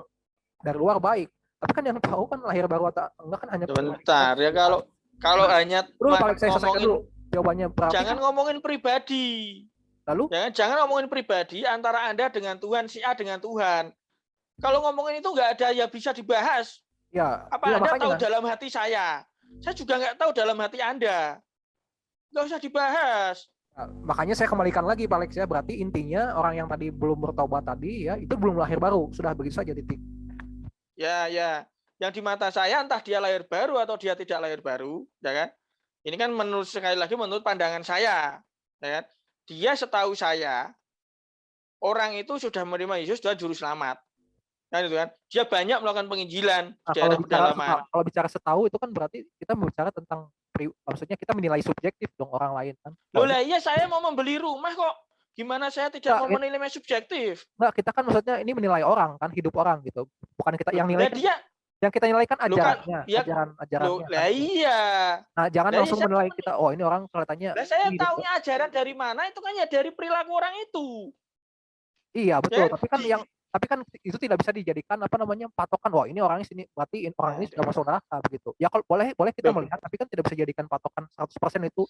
dari luar baik. Tapi kan yang tahu kan lahir baru atau enggak kan hanya sebentar ya, kalau hanya ngomongin jawabannya jangan ngomongin pribadi. Lalu jangan ngomongin pribadi antara Anda dengan Tuhan, si A dengan Tuhan. Kalau ngomongin itu nggak ada ya bisa dibahas. Ya, apa Anda tahu dalam hati saya? Saya juga nggak tahu dalam hati Anda. Nggak usah dibahas. Nah, makanya saya kembalikan lagi Pak Alex ya, berarti intinya orang yang tadi belum bertobat tadi ya, itu belum lahir baru, sudah begitu saja titik. Ya. Yang di mata saya entah dia lahir baru atau dia tidak lahir baru, ya kan? Ini kan sekali lagi menurut pandangan saya, ya kan? dia setahu saya orang itu sudah menerima Yesus dan juru selamat. Kan itu kan. Dia banyak melakukan penginjilan di Nah, daerah pedalaman. kalau bicara setahu itu kan berarti kita bicara tentang maksudnya kita menilai subjektif dong orang lain kan. Loh lah iya saya mau membeli rumah kok. Gimana saya tidak mau menilai subjektif? Enggak, kita kan maksudnya ini menilai orang kan, hidup orang gitu. Bukan kita yang nilai kan, yang kita nilai kan ajarannya, ajarannya. Lah iya. Nah, jangan langsung menilai kita, oh ini orang kelihatannya. Lah saya taunya ajaran dari mana itu kan ya dari perilaku orang itu. Iya, betul. Tapi kan itu tidak bisa dijadikan apa namanya patokan. Wah, ini orangnya sini berarti orang ini sudah masuk neraka begitu. Ya kalau boleh kita melihat, tapi kan tidak bisa dijadikan patokan 100% itu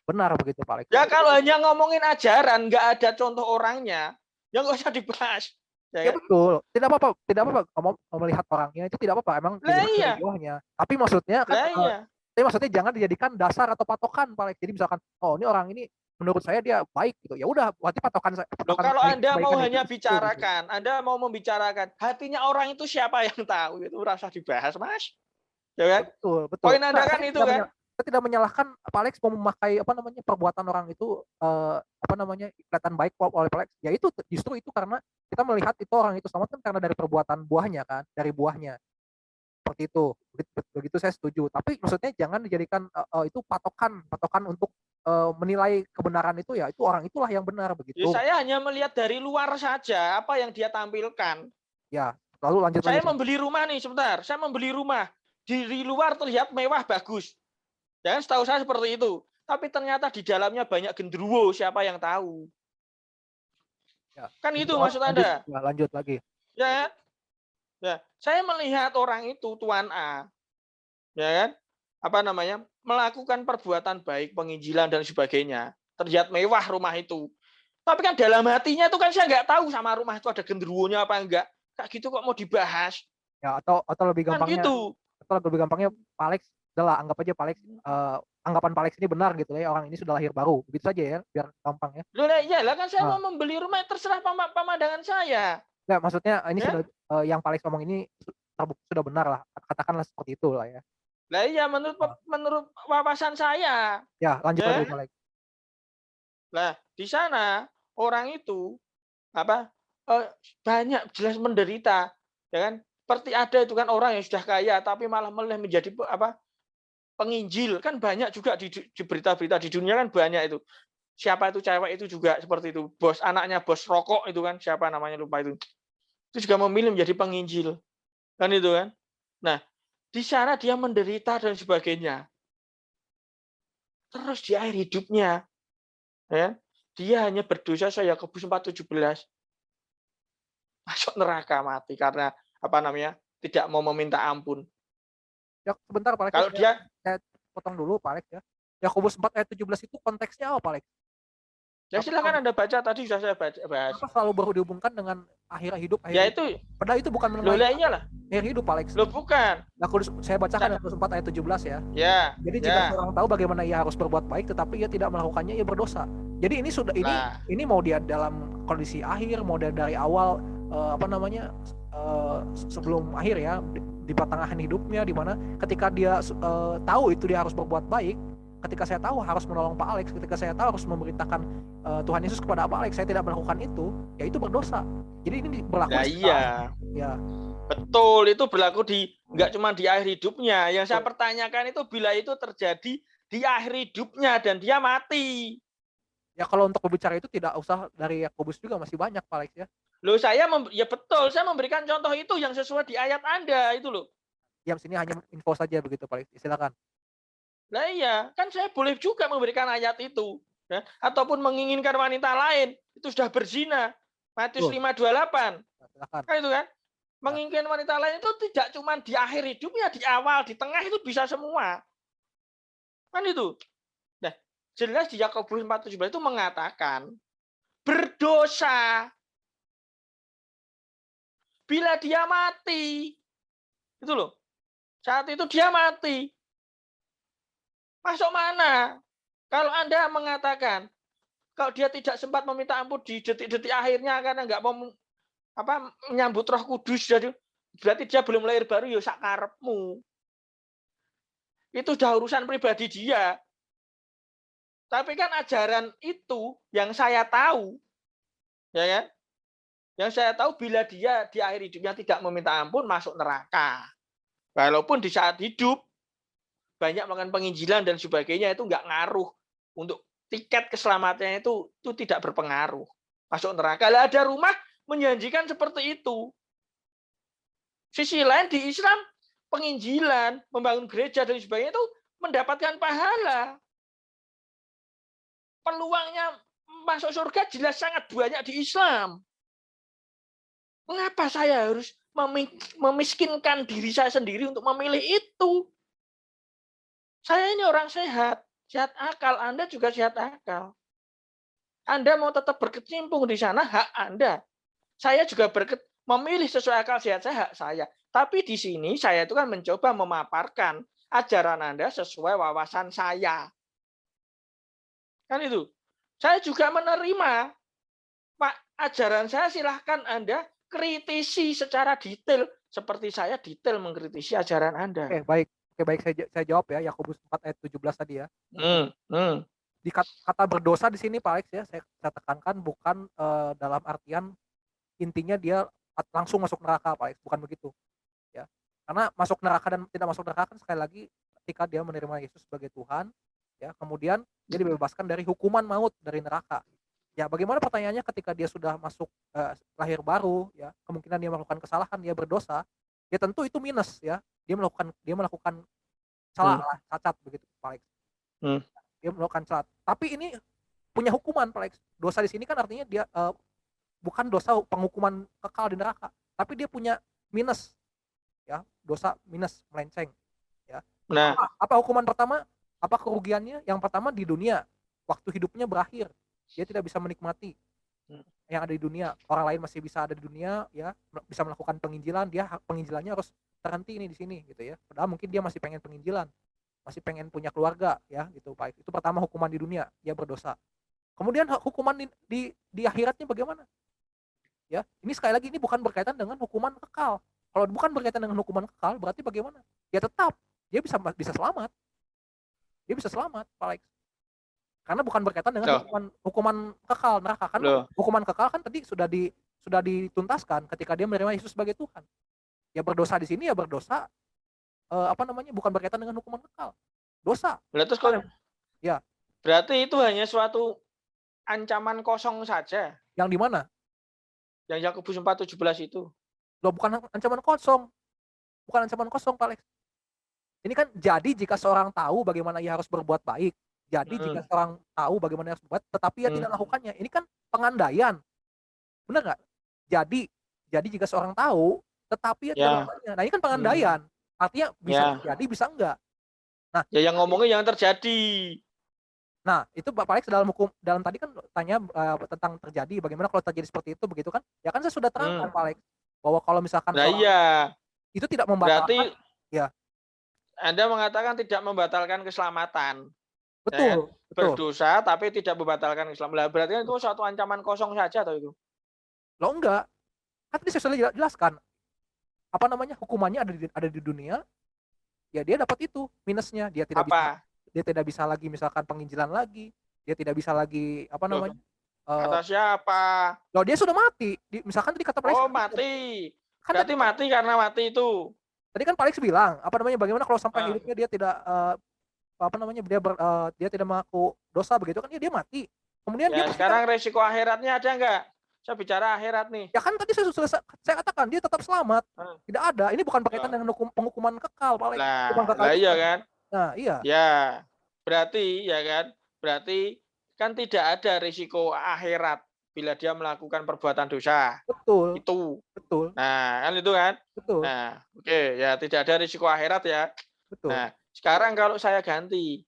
benar begitu, Pak Alex. Ya kalau hanya ngomongin ajaran, nggak ada contoh orangnya, ya nggak usah dibahas. Ya betul, tidak apa-apa mau melihat orangnya itu tidak apa-apa, emang dari bawahnya. Tapi maksudnya kan, maksudnya jangan dijadikan dasar atau patokan, Pak Alex. Jadi misalkan, oh ini orang ini menurut saya dia baik gitu, ya udah berarti patokan saya. Kalau Anda mau hanya bicarakan, gitu. Anda mau membicarakan hatinya orang itu siapa yang tahu, itu rasa dibahas, Mas. Ya kan? Betul. Poin Anda kan itu kan. Saya tidak menyalahkan Pak Alex mau memakai apa namanya perbuatan orang itu apa namanya kelihatan baik oleh Pak Alex. Ya itu justru itu karena kita melihat itu orang itu selamat kan karena dari perbuatan buahnya kan, dari buahnya. Seperti itu. Begitu saya setuju. Tapi maksudnya jangan dijadikan itu patokan untuk menilai kebenaran itu, ya itu orang itulah yang benar begitu. Ya, saya hanya melihat dari luar saja apa yang dia tampilkan. Ya, lalu lanjut. Saya membeli rumah nih sebentar. Saya membeli rumah. Di luar terlihat mewah bagus. Dan setahu saya seperti itu. Tapi ternyata di dalamnya banyak genderuwo, siapa yang tahu? Ya. Kan itu maksud Anda. Lanjut lagi. Ya, ya. Saya melihat orang itu Tuan A, ya kan? Apa namanya? Melakukan perbuatan baik, penginjilan dan sebagainya. Terlihat mewah rumah itu. Tapi kan dalam hatinya itu kan saya nggak tahu sama rumah itu ada genderuwonya apa enggak. Kayak gitu kok mau dibahas? Ya atau lebih gampangnya. Kan gitu. Atau lebih gampangnya Pak Alex, udahlah anggap aja Pak Alex, anggapan Pak Alex ini benar gitu ya, orang ini sudah lahir baru, begitu saja ya, biar gampang ya. Loh ya lah kan saya mau membeli rumah, terserah pemandangan saya. Enggak, maksudnya ini sudah yang Pak Alex ngomong ini sudah benar lah, katakanlah seperti itu lah ya. Lah iya menurut wawasan saya. Ya lanjut lagi Pak Alex. Nah di sana orang itu apa banyak jelas menderita, ya kan? Seperti ada itu kan orang yang sudah kaya tapi malah menjadi apa penginjil, kan banyak juga di berita-berita di dunia kan banyak itu. Siapa itu cewek itu juga seperti itu, bos anaknya bos rokok itu kan, siapa namanya lupa itu juga memilih menjadi penginjil kan itu kan. Nah di sana dia menderita dan sebagainya, terus di akhir hidupnya ya dia hanya berdosa, saya Yakobus 4:17 masuk neraka mati karena apa namanya tidak mau meminta ampun. Ya sebentar Pak Alex. Kalau dia saya potong dulu Pak Alex ya. Yakobus 4:17 itu konteksnya apa Pak Alex? Ya silakan Anda baca, tadi sudah saya bahas. Apa selalu baru dihubungkan dengan akhir hidup? Ya itu. Padahal itu bukan mengenai akhir hidup Pak Alex. Loh bukan. Saya bacakan Yakobus 4:17 ya. Ya. Jadi jika orang tahu bagaimana ia harus berbuat baik tetapi ia tidak melakukannya, ia berdosa. Jadi ini sudah ini mau dia dalam kondisi akhir, mau dia dari awal apa namanya sebelum akhir ya, di pertengahan hidupnya, di mana ketika dia tahu itu dia harus berbuat baik, ketika saya tahu harus menolong Pak Alex, ketika saya tahu harus memberitakan Tuhan Yesus kepada Pak Alex, saya tidak melakukan itu, ya itu berdosa. Jadi ini berlaku ya. Betul, itu berlaku nggak cuma di akhir hidupnya. Yang saya pertanyakan itu bila itu terjadi di akhir hidupnya dan dia mati. Ya kalau untuk berbicara itu tidak usah dari Yakobus juga, masih banyak Pak Alex ya. Loh ya betul, saya memberikan contoh itu yang sesuai di ayat Anda itu loh. Ya sini hanya info saja begitu Pak Alex, silakan. Nah iya, kan saya boleh juga memberikan ayat itu. Ya? Ataupun menginginkan wanita lain, itu sudah berzina. Matius 5:28. Kan itu kan? Menginginkan wanita lain itu tidak cuma di akhir hidupnya, di awal, di tengah itu bisa semua. Kan itu. Nah, jelas di Yakobus 4:17 itu mengatakan berdosa bila dia mati. Itu loh. Saat itu dia mati. Masuk mana? Kalau Anda mengatakan kalau dia tidak sempat meminta ampun di detik-detik akhirnya karena nggak mau menyambut Roh Kudus, jadi berarti dia belum lahir baru, ya sak karepmu. Itu udah urusan pribadi dia. Tapi kan ajaran itu yang saya tahu, ya kan? Yang saya tahu bila dia di akhir hidupnya tidak meminta ampun masuk neraka. Walaupun di saat hidup banyak melakukan penginjilan dan sebagainya itu nggak ngaruh untuk tiket keselamatannya itu tidak berpengaruh. Masuk neraka. Lah ada rumah menjanjikan seperti itu. Sisi lain di Islam penginjilan, membangun gereja dan sebagainya itu mendapatkan pahala. Peluangnya masuk surga jelas sangat banyak di Islam. Mengapa saya harus memiskinkan diri saya sendiri untuk memilih itu? Saya ini orang sehat, sehat akal. Anda juga sehat akal. Anda mau tetap berkecimpung di sana, hak Anda. Saya juga memilih sesuai akal sehat saya, hak saya. Tapi di sini saya itu kan mencoba memaparkan ajaran Anda sesuai wawasan saya. Kan itu. Saya juga menerima, Pak, ajaran saya silahkan Anda kritisi secara detail. Seperti saya detail mengkritisi ajaran Anda. Oke, baik saya jawab ya, Yakobus 4 ayat 17 tadi ya. Di kata berdosa di sini Pak Alex ya, saya tekankan bukan dalam artian intinya dia langsung masuk neraka Pak Alex, bukan begitu. Ya. Karena masuk neraka dan tidak masuk neraka kan sekali lagi ketika dia menerima Yesus sebagai Tuhan, ya, kemudian dia dibebaskan dari hukuman maut, dari neraka. Ya, bagaimana pertanyaannya ketika dia sudah masuk lahir baru, ya, kemungkinan dia melakukan kesalahan, dia berdosa, ya tentu itu minus ya. Dia melakukan salah, cacat begitu Pak Alex. Dia melakukan cacat. Tapi ini punya hukuman Pak Alex. Dosa di sini kan artinya dia bukan dosa penghukuman kekal di neraka, tapi dia punya minus, ya, dosa minus, melenceng, ya. Nah, apa hukuman pertama? Apa kerugiannya? Yang pertama di dunia, waktu hidupnya berakhir, dia tidak bisa menikmati yang ada di dunia. Orang lain masih bisa ada di dunia, ya, bisa melakukan penginjilan, dia penginjilannya harus terhenti ini di sini, gitu ya. Padahal mungkin dia masih pengen penginjilan, masih pengen punya keluarga, ya, gitu Pak. Itu pertama hukuman di dunia, dia berdosa. Kemudian hukuman di akhiratnya bagaimana? Ya, ini sekali lagi ini bukan berkaitan dengan hukuman kekal. Kalau bukan berkaitan dengan hukuman kekal, berarti bagaimana? Ya tetap dia bisa selamat. Dia bisa selamat, Pak Alex. Karena bukan berkaitan dengan hukuman kekal neraka kan. Hukuman kekal kan tadi sudah dituntaskan ketika dia menerima Yesus sebagai Tuhan. Ya berdosa di sini ya berdosa bukan berkaitan dengan hukuman kekal. Dosa. Terus ya. Berarti itu hanya suatu ancaman kosong saja. Yang di mana? Yang Yakobus 4:17 itu. Loh, bukan ancaman kosong. Bukan ancaman kosong, Pak Alex. Ini kan jadi jika seorang tahu bagaimana ia harus berbuat baik. Jadi jika seorang tahu bagaimana ia harus berbuat, tetapi ia tidak melakukannya. Ini kan pengandaian. Benar nggak? Jadi jika seorang tahu, tetapi ia tidak melakukannya. Nah, ini kan pengandaian. Artinya bisa terjadi, bisa enggak. Nah, ya yang ngomongnya yang terjadi. Nah, itu Pak Alex dalam tadi kan tanya tentang terjadi, bagaimana kalau terjadi seperti itu, begitu kan? Ya kan saya sudah terangkan Pak Alex, bahwa kalau misalkan itu tidak membatalkan. Berarti ya. Anda mengatakan tidak membatalkan keselamatan. Betul. Berdosa tapi tidak membatalkan keselamatan. Berarti itu suatu ancaman kosong saja atau itu? Loh, enggak. Kan tadi saya sudah jelaskan. Apa namanya? Hukumannya ada di dunia. Ya dia dapat itu minusnya, dia tidak bisa lagi misalkan penginjilan lagi, dia tidak bisa lagi kata siapa? Loh, dia sudah mati. Misalkan tadi kata Pak Alex. Oh, mati. Kan berarti mati karena mati itu. Tadi kan Pak Alex bilang, bagaimana kalau sampai hidupnya dia tidak dia tidak mengaku dosa begitu kan, dia mati. Kemudian ya, dia sekarang resiko akhiratnya ada enggak? Saya bicara akhirat nih. Ya kan tadi saya katakan dia tetap selamat. Tidak ada. Ini bukan berkaitan dengan penghukuman kekal, Pak Alex. Lah iya kan? Nah, iya. Ya, berarti ya kan? Berarti kan tidak ada risiko akhirat bila dia melakukan perbuatan dosa. Betul. Itu. Betul. Nah, kan itu kan? Betul. Nah, oke, ya tidak ada risiko akhirat ya. Betul. Nah, sekarang kalau saya ganti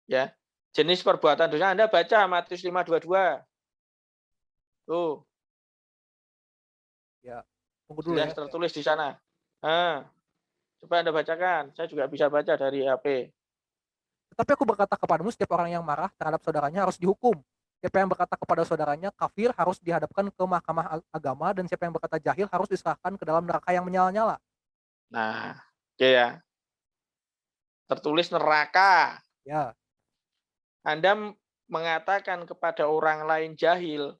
ya, jenis perbuatan dosa Anda baca Matius 5:22. Tuh. Ya, tunggu dulu ya. Tertulis di sana. Coba Anda bacakan. Saya juga bisa baca dari HP. Tetapi aku berkata kepadamu, setiap orang yang marah terhadap saudaranya harus dihukum. Siapa yang berkata kepada saudaranya kafir harus dihadapkan ke mahkamah agama, dan siapa yang berkata jahil harus diserahkan ke dalam neraka yang menyala-nyala. Nah, oke ya. Tertulis neraka. Ya. Anda mengatakan kepada orang lain jahil,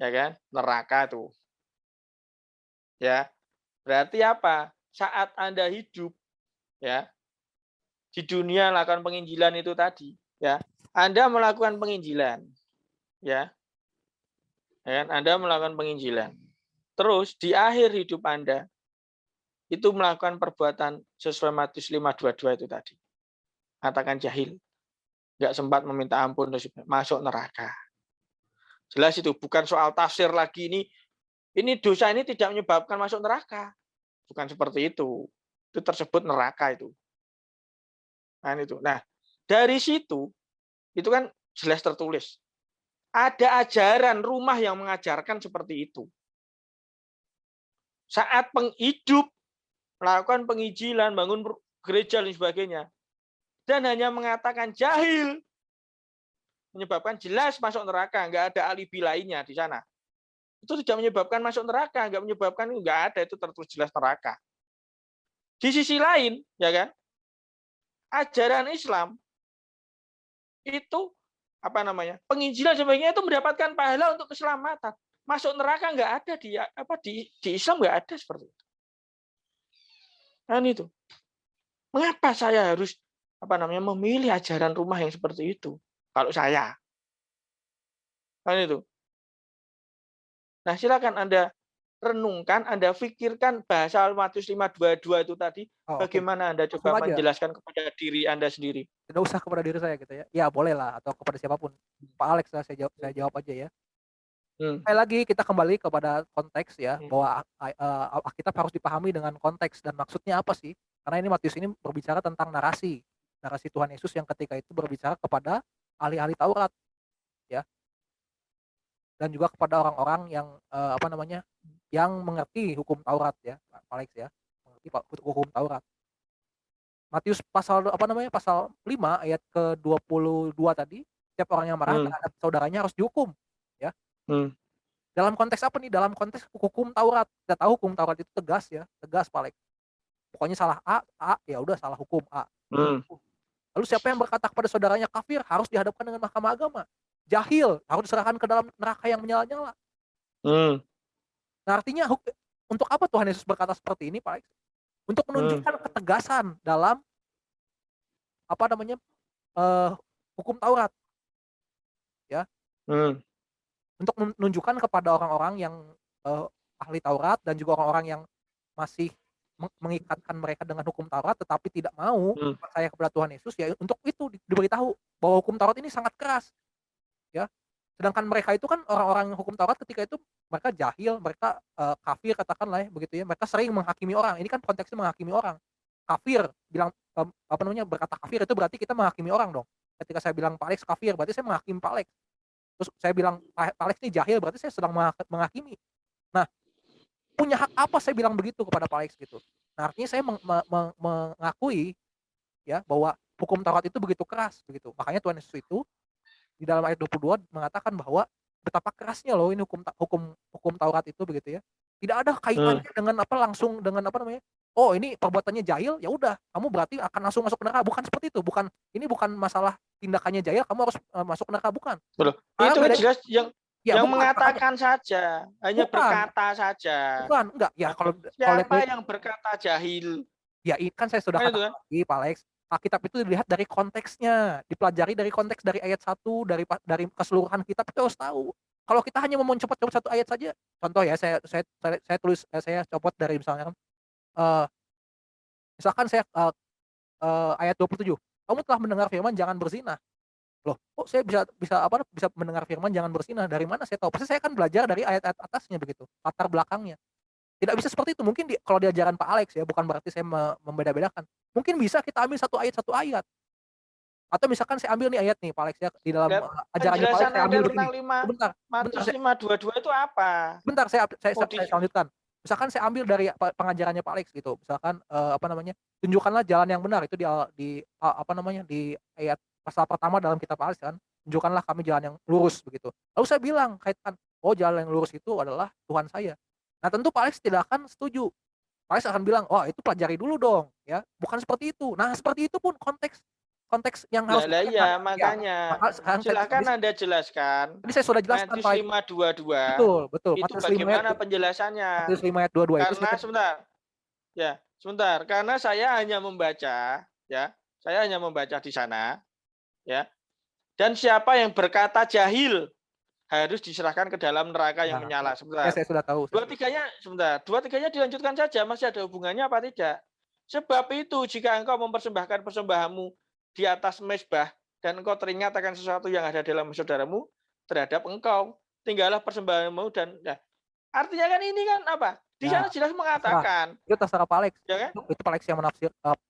ya kan? Neraka tuh. Ya. Berarti apa? Saat Anda hidup, ya, di dunia melakukan penginjilan itu tadi, ya. Anda melakukan penginjilan, ya. Ya kan? Anda melakukan penginjilan. Terus di akhir hidup Anda itu melakukan perbuatan sesuai Matius 5:22 itu tadi. Katakan jahil, nggak sempat meminta ampun, masuk neraka. Jelas itu bukan soal tafsir lagi ini dosa ini tidak menyebabkan masuk neraka. Bukan seperti itu. Itu tersebut neraka itu. Nah, dari situ itu kan jelas tertulis. Ada ajaran rumah yang mengajarkan seperti itu. Saat penghidup melakukan penginjilan, bangun gereja dan sebagainya, dan hanya mengatakan jahil, menyebabkan jelas masuk neraka, nggak ada alibi lainnya di sana. Itu tidak menyebabkan masuk neraka, nggak menyebabkan, nggak ada, itu tertulis jelas neraka. Di sisi lain, ya kan, ajaran Islam itu penginjilan sebagainya itu mendapatkan pahala untuk keselamatan. Masuk neraka nggak ada di Islam, nggak ada seperti itu. Kan itu. Mengapa saya harus memilih ajaran rumah yang seperti itu? Kalau saya, kan itu. Nah, silakan Anda renungkan, Anda pikirkan bahasa Matius 5:22 itu tadi, bagaimana Anda coba menjelaskan kepada diri Anda sendiri. Tidak usah kepada diri saya gitu ya. Ya boleh lah, atau kepada siapapun. Pak Alex lah, saya jawab aja ya. Sekali lagi kita kembali kepada konteks ya, bahwa Alkitab harus dipahami dengan konteks dan maksudnya apa sih? Karena ini Matius ini berbicara tentang narasi Tuhan Yesus yang ketika itu berbicara kepada ahli-ahli Taurat, ya. Dan juga kepada orang-orang yang yang mengerti hukum Taurat ya, Pak Alex ya, mengerti hukum Taurat. Matius pasal pasal 5 ayat ke-22 tadi, setiap orang yang marah terhadap saudaranya harus dihukum, ya. Dalam konteks apa nih? Dalam konteks hukum Taurat. Kita tahu hukum Taurat itu tegas ya, tegas Pak Alex. Pokoknya salah A, ya udah salah hukum A. Lalu siapa yang berkata kepada saudaranya kafir harus dihadapkan dengan mahkamah agama. Jahil harus diserahkan ke dalam neraka yang menyala-nyala. Nah, artinya untuk apa Tuhan Yesus berkata seperti ini, Pak Alex? Untuk menunjukkan ketegasan dalam hukum Taurat, ya. Untuk menunjukkan kepada orang-orang yang ahli Taurat dan juga orang-orang yang masih mengikatkan mereka dengan hukum Taurat tetapi tidak mau percaya kepada Tuhan Yesus, ya untuk itu diberitahu bahwa hukum Taurat ini sangat keras, ya. Sedangkan mereka itu kan orang-orang hukum Taurat ketika itu mereka jahil, mereka kafir katakanlah ya, begitu ya. Mereka sering menghakimi orang. Ini kan konteksnya menghakimi orang. Kafir bilang berkata kafir itu berarti kita menghakimi orang dong. Ketika saya bilang Pak Alex kafir, berarti saya menghakimi Pak Alex. Terus saya bilang Pak Alex ini jahil, berarti saya sedang menghakimi. Nah, punya hak apa saya bilang begitu kepada Pak Alex gitu? Nah, artinya saya mengakui ya bahwa hukum Taurat itu begitu keras begitu. Makanya Tuhan Yesus itu di dalam ayat 22 mengatakan bahwa betapa kerasnya loh ini hukum Taurat itu begitu ya. Tidak ada kaitannya dengan langsung dengan oh ini perbuatannya jahil, ya udah kamu berarti akan langsung masuk neraka. Bukan seperti itu, ini bukan masalah tindakannya jahil kamu harus masuk neraka, bukan. Itu jelas yang mengatakan saja, hanya berkata saja. Bukan, enggak. Ya kalau siapa yang berkata jahil? Ya kan saya sudah katakan lagi, Pak Alex. Alkitab itu dilihat dari konteksnya, dipelajari dari konteks dari ayat 1, dari keseluruhan kitab itu harus tahu. Kalau kita hanya mau mencopot satu ayat saja, contoh ya saya tulis, saya copot dari misalnya misalkan saya ayat 27, kamu telah mendengar firman jangan berzina. Loh, kok saya bisa mendengar firman jangan berzina? Dari mana saya tahu? Pasti saya akan belajar dari ayat-ayat atasnya begitu, latar belakangnya. Tidak bisa seperti itu. Mungkin kalau di ajaran Pak Alex ya, bukan berarti saya membeda-bedakan. Mungkin bisa kita ambil satu ayat. Atau misalkan saya ambil nih ayat nih Pak Alex ya, di dalam ajarannya Pak Alex saya ambil begini. Bentar. Matius 5:22 itu apa? Bentar, saya lanjutkan. Misalkan saya ambil dari pengajarannya Pak Alex gitu. Misalkan tunjukkanlah jalan yang benar, itu di ayat pasal pertama dalam kitab Pak Alex kan. Tunjukkanlah kami jalan yang lurus begitu. Lalu saya bilang kaitan, oh jalan yang lurus itu adalah Tuhan saya. Nah, tentu Pak Alex tidak akan setuju. Pak Alex akan bilang, "Oh, itu pelajari dulu dong," ya. Bukan seperti itu. Nah, seperti itu pun konteks konteks yang Lah harus lah diperhatikan. iya, Ya, makanya. maka sekarang Silakan Anda jelaskan. tadi saya sudah jelaskan, Matius Pak. 5:22 Betul, betul. itu bagaimana penjelasannya? Matius 5 ayat 22 itu Karena sebentar, ya, sebentar. Karena saya hanya membaca, ya, saya hanya membaca di sana, ya. Dan siapa yang berkata jahil harus diserahkan ke dalam neraka yang ya, menyala. ya Sebentar. saya sudah tahu. Dua-tiganya dilanjutkan saja, masih ada hubungannya apa tidak? Sebab itu jika engkau mempersembahkan persembahanmu di atas mezbah dan engkau teringat akan sesuatu yang ada dalam saudaramu terhadap engkau, tinggallah persembahanmu dan ya. Artinya kan ini kan apa? Di Ya, sana jelas terserah. mengatakan, Itu terserah Pak Alex. ya kan? Itu Pak Alex yang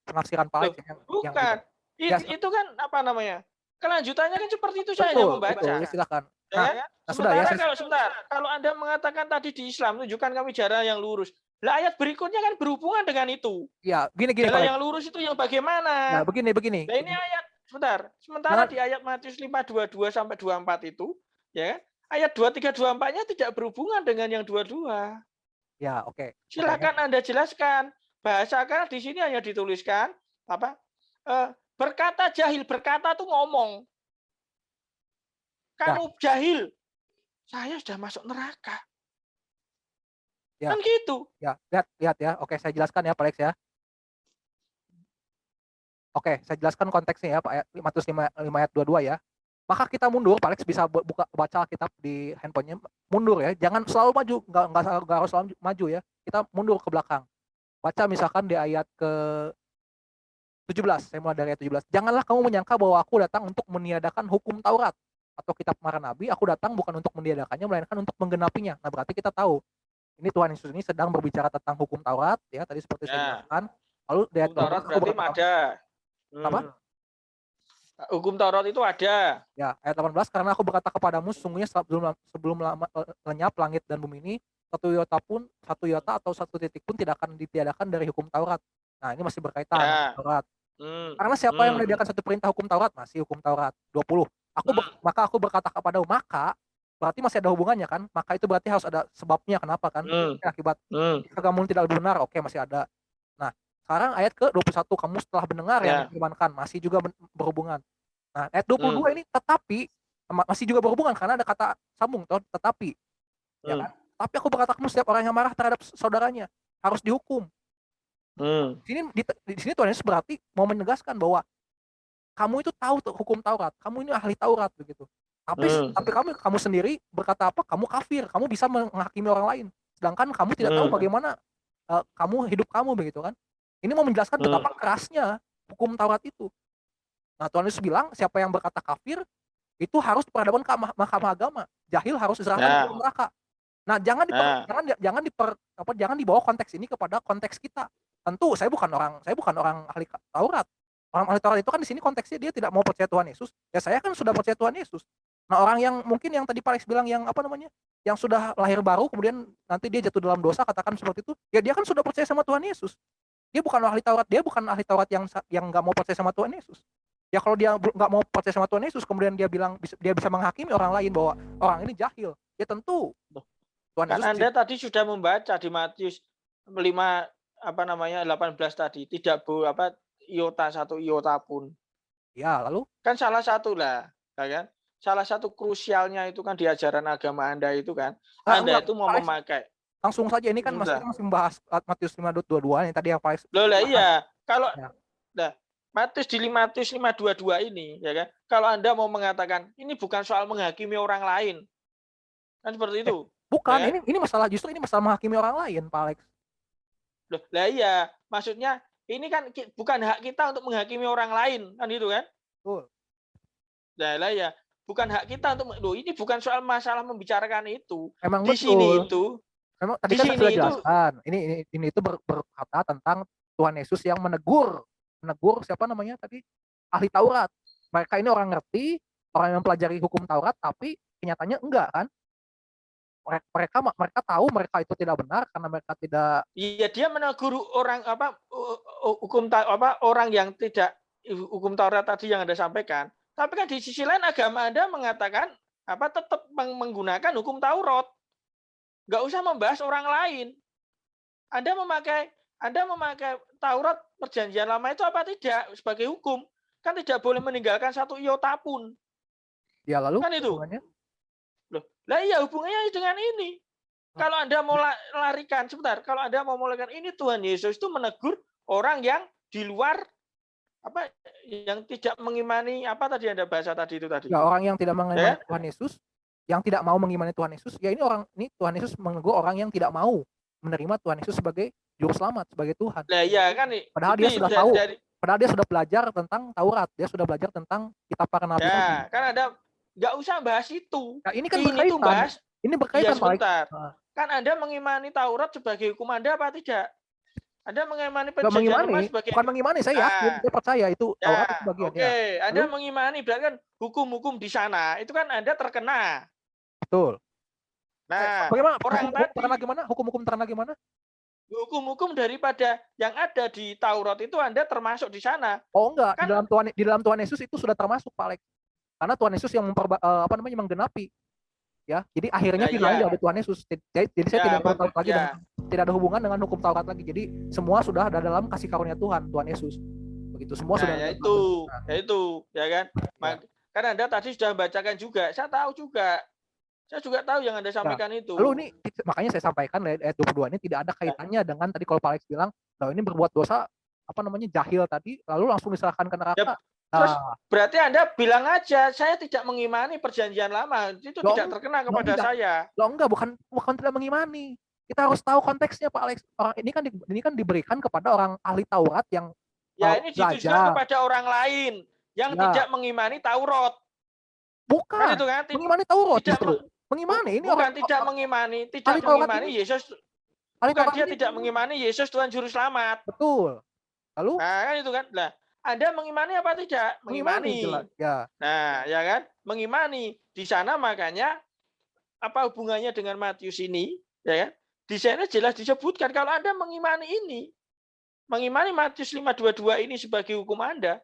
penafsiran Pak Alex Loh, yang bukan. tidak. Ya, Itu kan apa namanya? Kelanjutannya kan seperti itu saya hanya betul, betul. membaca. Ya silakan. Ya Nah, kan? nah sudah ya Sementara kalau Anda mengatakan tadi di Islam tunjukkan kami jalan yang lurus. Lah ayat berikutnya kan berhubungan dengan itu. ya gini Pak Jalan Alex. yang lurus itu yang Nah, bagaimana? begini. Nah ini ayat sebentar. Sementara Jangan di ayat Matius 5:22 sampai 24 itu, ya kan? Ayat 23 24-nya tidak berhubungan dengan yang 22. ya, oke. Silakan Anda jelaskan. Bahasakan di sini hanya dituliskan apa? Berkata jahil, berkata tuh ngomong. Ya, Kamu jahil. Saya sudah masuk neraka. ya, Kan gitu. ya. Lihat ya. Oke, saya jelaskan ya Pak Alex ya. Oke, saya jelaskan konteksnya ya Pak, Matius 5 ayat 22 ya. Maka kita mundur, Pak Alex bisa baca kitab di handphonenya, mundur ya. Jangan selalu maju, nggak harus selalu maju ya. Kita mundur ke belakang. Baca misalkan di ayat ke 17, saya mulai dari ayat 17. Janganlah kamu menyangka bahwa aku datang untuk meniadakan hukum Taurat atau kitab para nabi, aku datang bukan untuk meniadakannya, melainkan untuk menggenapinya. Nah, berarti kita tahu, ini Tuhan Yesus ini sedang berbicara tentang hukum Taurat, ya, tadi seperti saya Ya, jelaskan. Lalu di ayat hukum Taurat 18 aku berarti berkata, ada. apa? Hukum Taurat itu ada. Ya, ayat 18, karena aku berkata kepadamu, sesungguhnya sebelum lenyap langit dan bumi ini, satu iota atau satu titik pun tidak akan ditiadakan dari hukum Taurat. Nah, ini masih berkaitan Ya. Taurat. Hmm. Karena siapa yang menegakkan satu perintah hukum Taurat? Masih hukum Taurat. 20. Maka aku berkata kepadamu, maka berarti masih ada hubungannya kan? Maka itu berarti harus ada sebabnya kenapa kan? Akibat jika kamu tidak benar, oke, masih ada. Nah, sekarang ayat ke 21, kamu setelah mendengar yang difirmankan, masih juga berhubungan. Nah, ayat 22 ini tetapi masih juga berhubungan karena ada kata sambung toh, tetapi. Ya kan? Tapi aku berkata kamu setiap orang yang marah terhadap saudaranya harus dihukum. Di sini Tuhan Yesus berarti mau menegaskan bahwa kamu itu tahu hukum Taurat, kamu ini ahli Taurat begitu. Tapi kamu sendiri berkata apa? Kamu kafir, kamu bisa menghakimi orang lain. Sedangkan kamu tidak tahu bagaimana kamu hidup kamu begitu kan. Ini mau menjelaskan betapa kerasnya hukum Taurat itu. Nah, Tuhan Yesus bilang siapa yang berkata kafir itu harus diperhadapkan ke mahkamah agama. Jahil harus diserahkan ke dalam neraka. Nah, jangan dibawa konteks ini kepada konteks kita. Tentu saya bukan orang ahli Taurat. Orang ahli Taurat itu kan di sini konteksnya dia tidak mau percaya Tuhan Yesus. Ya saya kan sudah percaya Tuhan Yesus. Nah, orang yang mungkin yang tadi Pak Alex bilang yang apa namanya? Yang sudah lahir baru kemudian nanti dia jatuh dalam dosa katakan seperti itu, ya dia kan sudah percaya sama Tuhan Yesus. Dia bukan ahli Taurat, yang nggak mau percaya sama Tuhan Yesus. Ya kalau dia nggak mau percaya sama Tuhan Yesus kemudian dia bilang dia bisa menghakimi orang lain bahwa orang ini jahil, ya tentu Tuhan kan Yesus Anda tadi sudah membaca di Matius 5 18 tadi tidak satu iota pun. Ya, lalu kan salah satu lah, ya kan? Salah satu krusialnya itu kan di ajaran agama Anda itu kan. Anda itu mau memakai. Langsung saja ini kan masih membahas Matius 5:22 yang tadi yang Pak Alex. Loh lah iya, kalau Matius 5:22 ini ya kan. Kalau Anda mau mengatakan ini bukan soal menghakimi orang lain. Kan seperti itu. Bukan, ya? ini masalah justru ini masalah menghakimi orang lain, Pak Alex. Loh, lah iya, maksudnya ini kan bukan hak kita untuk menghakimi orang lain, kan itu kan? Betul. Lah ya, bukan hak kita untuk ini bukan soal masalah membicarakan itu. Memang di betul. Sini itu memang tadi kan sudah jelaskan. Ini itu berkata tentang Tuhan Yesus yang menegur siapa namanya tadi? Ahli Taurat. Mereka ini orang ngerti, orang yang mempelajari hukum Taurat tapi kenyataannya enggak kan? Mereka tahu mereka itu tidak benar karena mereka tidak. Iya, dia menegur orang orang yang tidak hukum Taurat tadi yang Anda sampaikan. Tapi kan di sisi lain agama Anda mengatakan tetap menggunakan hukum Taurat. Nggak usah membahas orang lain. Anda memakai Taurat Perjanjian Lama itu apa tidak sebagai hukum? kan tidak boleh meninggalkan satu iota pun. Ya lalu Kan itu. hubungannya? Loh, lah iya hubungannya dengan ini. Kalau Anda mau larikan, sebentar, kalau Anda mau melarikan ini, Tuhan Yesus itu menegur orang yang di luar apa, yang tidak mengimani apa tadi Anda bahasa tadi itu tadi. Ya orang yang tidak mengimani Ya? Tuhan Yesus, yang tidak mau mengimani Tuhan Yesus, ya ini Tuhan Yesus menegur orang yang tidak mau menerima Tuhan Yesus sebagai juru selamat, sebagai Tuhan. Nah, iya kan Padahal itu dia sudah tahu, padahal dia sudah belajar tentang Taurat, dia sudah belajar tentang kitab para nabi tadi. ya, kan Anda nggak usah bahas itu. Nah, ini kan Ini tuh berkaitan. bahas. Ini Iya, berkaitan, Pak. sebentar. Kan Anda mengimani Taurat sebagai hukum Anda apa tidak? Anda mengimani Nggak perjanjian lama mengimani, sebagai bukan mengimani, saya yakin, saya percaya itu Taurat itu bagian Oke, ya. Anda Lalu? mengimani berarti kan hukum-hukum di sana itu kan Anda terkena. Betul. Nah, bagaimana orang hukum tadi terkena gimana? Hukum-hukum terkena gimana? hukum-hukum daripada yang ada di Taurat itu Anda termasuk di sana. Oh enggak, Kan di dalam Tuhan Yesus itu sudah termasuk, Pak Alex. Karena Tuhan Yesus yang menggenapi. Ya, jadi akhirnya ya, finalnya ya. ada Tuhan Yesus. Jadi saya Ya, tidak bertaurat lagi ya. tidak ada hubungan dengan hukum Taurat lagi. Jadi semua sudah ada dalam kasih karunia Tuhan Yesus. Begitu semua Nah, sudah. ya itu, ya kan. Ya. Kan Anda tadi sudah bacakan juga. Saya tahu juga. Saya juga tahu yang Anda sampaikan itu. Lalu ini makanya saya sampaikan ayat 22 ini tidak ada kaitannya dengan tadi kalau Pak Alex bilang, "Loh, ini berbuat dosa jahil tadi, lalu langsung diserahkan ke neraka." Terus berarti Anda bilang aja, saya tidak mengimani perjanjian lama, itu tidak terkena kepada saya. Loh enggak, bukan tidak mengimani. Kita harus tahu konteksnya, Pak Alex. Orang ini kan diberikan kepada orang ahli Taurat yang ini ditujukan kepada orang lain yang tidak mengimani Taurat. Bukan. Kan itu kan? Mengimani Taurat justru. Mengimani ini bukan tidak mengimani Yesus. Bukan dia tidak mengimani Yesus Tuhan juru selamat. Betul. Lalu? Nah, kan itu kan. Lah, Anda mengimani apa tidak? Mengimani. Ya. Nah, ya kan? Mengimani. Di sana makanya apa hubungannya dengan Matius ini, ya kan? Di sana jelas disebutkan kalau Anda mengimani ini, mengimani Matius 5:22 ini sebagai hukum Anda,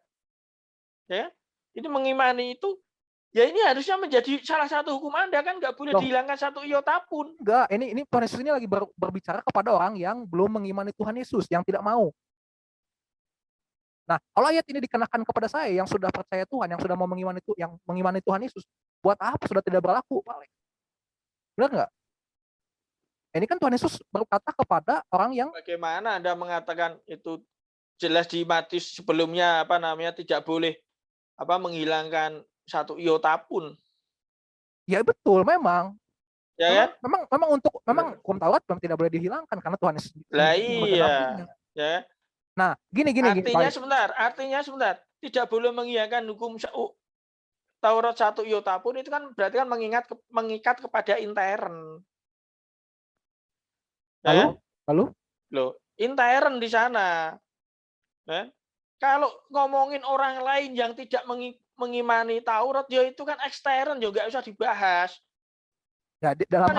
ya. Ini mengimani itu, ya ini harusnya menjadi salah satu hukum Anda, kan nggak boleh dihilangkan satu iota pun. Enggak, ini Tuhan Yesus ini lagi berbicara kepada orang yang belum mengimani Tuhan Yesus, yang tidak mau. Nah, kalau ayat ini dikenakan kepada saya yang sudah percaya Tuhan, yang sudah mau mengimani Tuhan Yesus, buat apa sudah tidak berlaku, Pak Alex? Benar nggak? Ini kan Tuhan Yesus berkata kepada orang yang bagaimana Anda mengatakan itu jelas di Matius sebelumnya tidak boleh menghilangkan satu iota pun. Ya betul, memang. Ya kan? Memang hukum Taurat memang tidak boleh dihilangkan karena Tuhan Yesus. Lah iya. Ya. Nah, gini. Artinya sebentar, tidak boleh menghilangkan hukum Taurat satu iota pun, itu kan berarti kan mengikat kepada intern. Lalu? Loh, intern di sana. Ya. Kalau ngomongin orang lain yang tidak mengimani Taurat, ya itu kan ekstern, juga nggak usah dibahas. Ya, dalam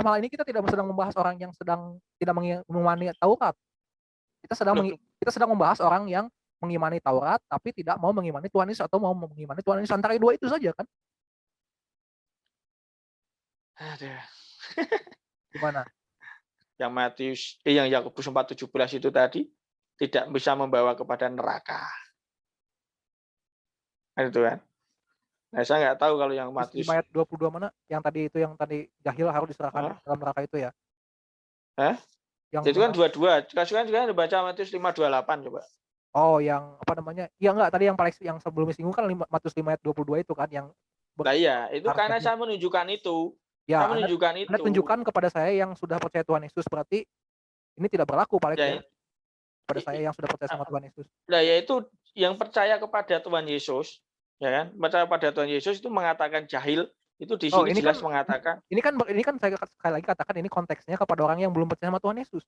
hal ini kita tidak sedang membahas orang yang sedang tidak mengimani Taurat. Kita sedang membahas orang yang mengimani Taurat tapi tidak mau mengimani Tuhan Yesus atau mau mengimani Tuhan Yesus, antara dua itu saja kan? Aduh. Gimana? Yang Matius yang Yakobus 4:17 itu tadi tidak bisa membawa kepada neraka. Itu kan. Nah, saya nggak tahu kalau yang Matius ayat 22 mana? Yang tadi jahil harus diserahkan dalam neraka itu ya? Itu kan dua-dua. Sekarang juga baca Matius 5:28 coba. Oh, yang Ya enggak, tadi yang sebelumnya singgung kan Matius 5 ayat 22 itu kan yang. Nah iya, itu karena saya menunjukkan itu. Ya, saya menunjukkan itu. Anda tunjukkan kepada saya yang sudah percaya Tuhan Yesus, berarti ini tidak berlaku Pak Alex ya. Pada saya yang sudah percaya sama Tuhan Yesus. Nah, yaitu yang percaya kepada Tuhan Yesus, ya kan? Percaya pada Tuhan Yesus itu mengatakan jahil, itu di sini jelas mengatakan. Ini kan saya sekali lagi katakan ini konteksnya kepada orang yang belum percaya sama Tuhan Yesus.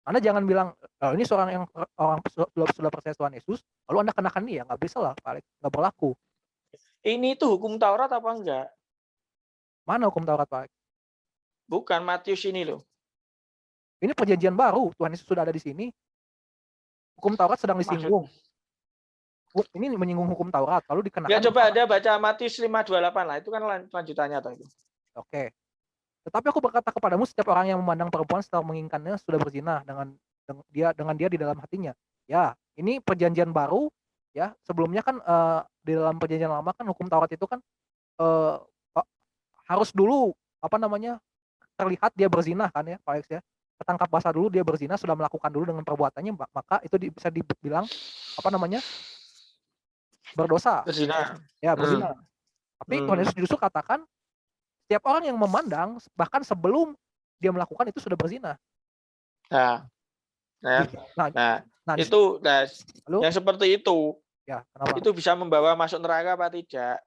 Anda jangan bilang ini seorang yang sudah percaya Tuhan Yesus, lalu Anda kenakan dia, nggak bisa lah, Pak Alex, nggak berlaku. Ini itu hukum Taurat apa enggak? Mana hukum Taurat, Pak Alex? Bukan, Matius ini loh. Ini perjanjian baru, Tuhan Yesus sudah ada di sini. Hukum Taurat sedang disinggung. Ini menyinggung hukum Taurat, lalu dikenakan. Ya, coba Anda baca Matius 5:28 lah, itu kan lanjutannya atau itu. Oke. Tetapi aku berkata kepadamu, setiap orang yang memandang perempuan setelah menginginkannya sudah berzina dengan dia di dalam hatinya. Ya, ini perjanjian baru ya sebelumnya kan di dalam perjanjian lama kan hukum Taurat itu kan eh, pa- harus dulu apa namanya terlihat dia berzina kan ya Pak Alex ya, ketangkap basah dulu dia berzina, sudah melakukan dulu dengan perbuatannya, maka itu bisa dibilang apa namanya berdosa Berzina. ya, Hmm. berzina. Tapi Tuhan Hmm. Yesus justru katakan setiap orang yang memandang bahkan sebelum dia melakukan itu sudah berzina Nah, ya. gitu. Nah, Nah, nah itu lalu yang seperti ya kenapa? itu bisa membawa masuk neraka apa tidak?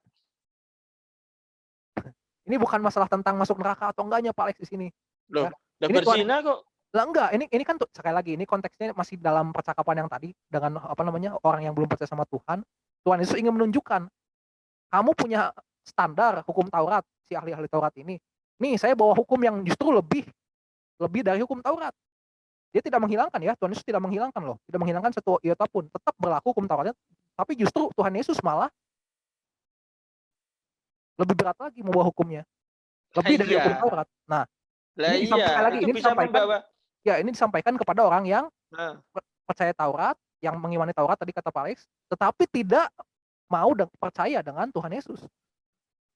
Ini bukan masalah tentang masuk neraka atau enggaknya Pak Alex di sini Loh, ya. udah Ini Tuhan berzina kok. lah enggak, ini kan tuh sekali lagi ini konteksnya masih dalam percakapan yang tadi dengan apa namanya orang yang belum percaya sama Tuhan. Tuhan Yesus ingin menunjukkan kamu punya standar hukum Taurat, si ahli-ahli Taurat ini. Nih, saya bawa hukum yang justru lebih lebih dari hukum Taurat. Dia tidak menghilangkan ya, Tuhan Yesus tidak menghilangkan loh, tidak menghilangkan satu iota pun, tetap berlaku hukum Tauratnya, tapi justru Tuhan Yesus malah lebih berat lagi membawa hukumnya, Lah lebih dari hukum iya. Taurat. Nah, Lah sekali iya, lagi itu ini bisa disampaikan membawa. ya ini disampaikan kepada orang yang Nah, percaya Taurat, yang mengimani Taurat tadi kata Pak Alex, tetapi tidak mau percaya dengan Tuhan Yesus.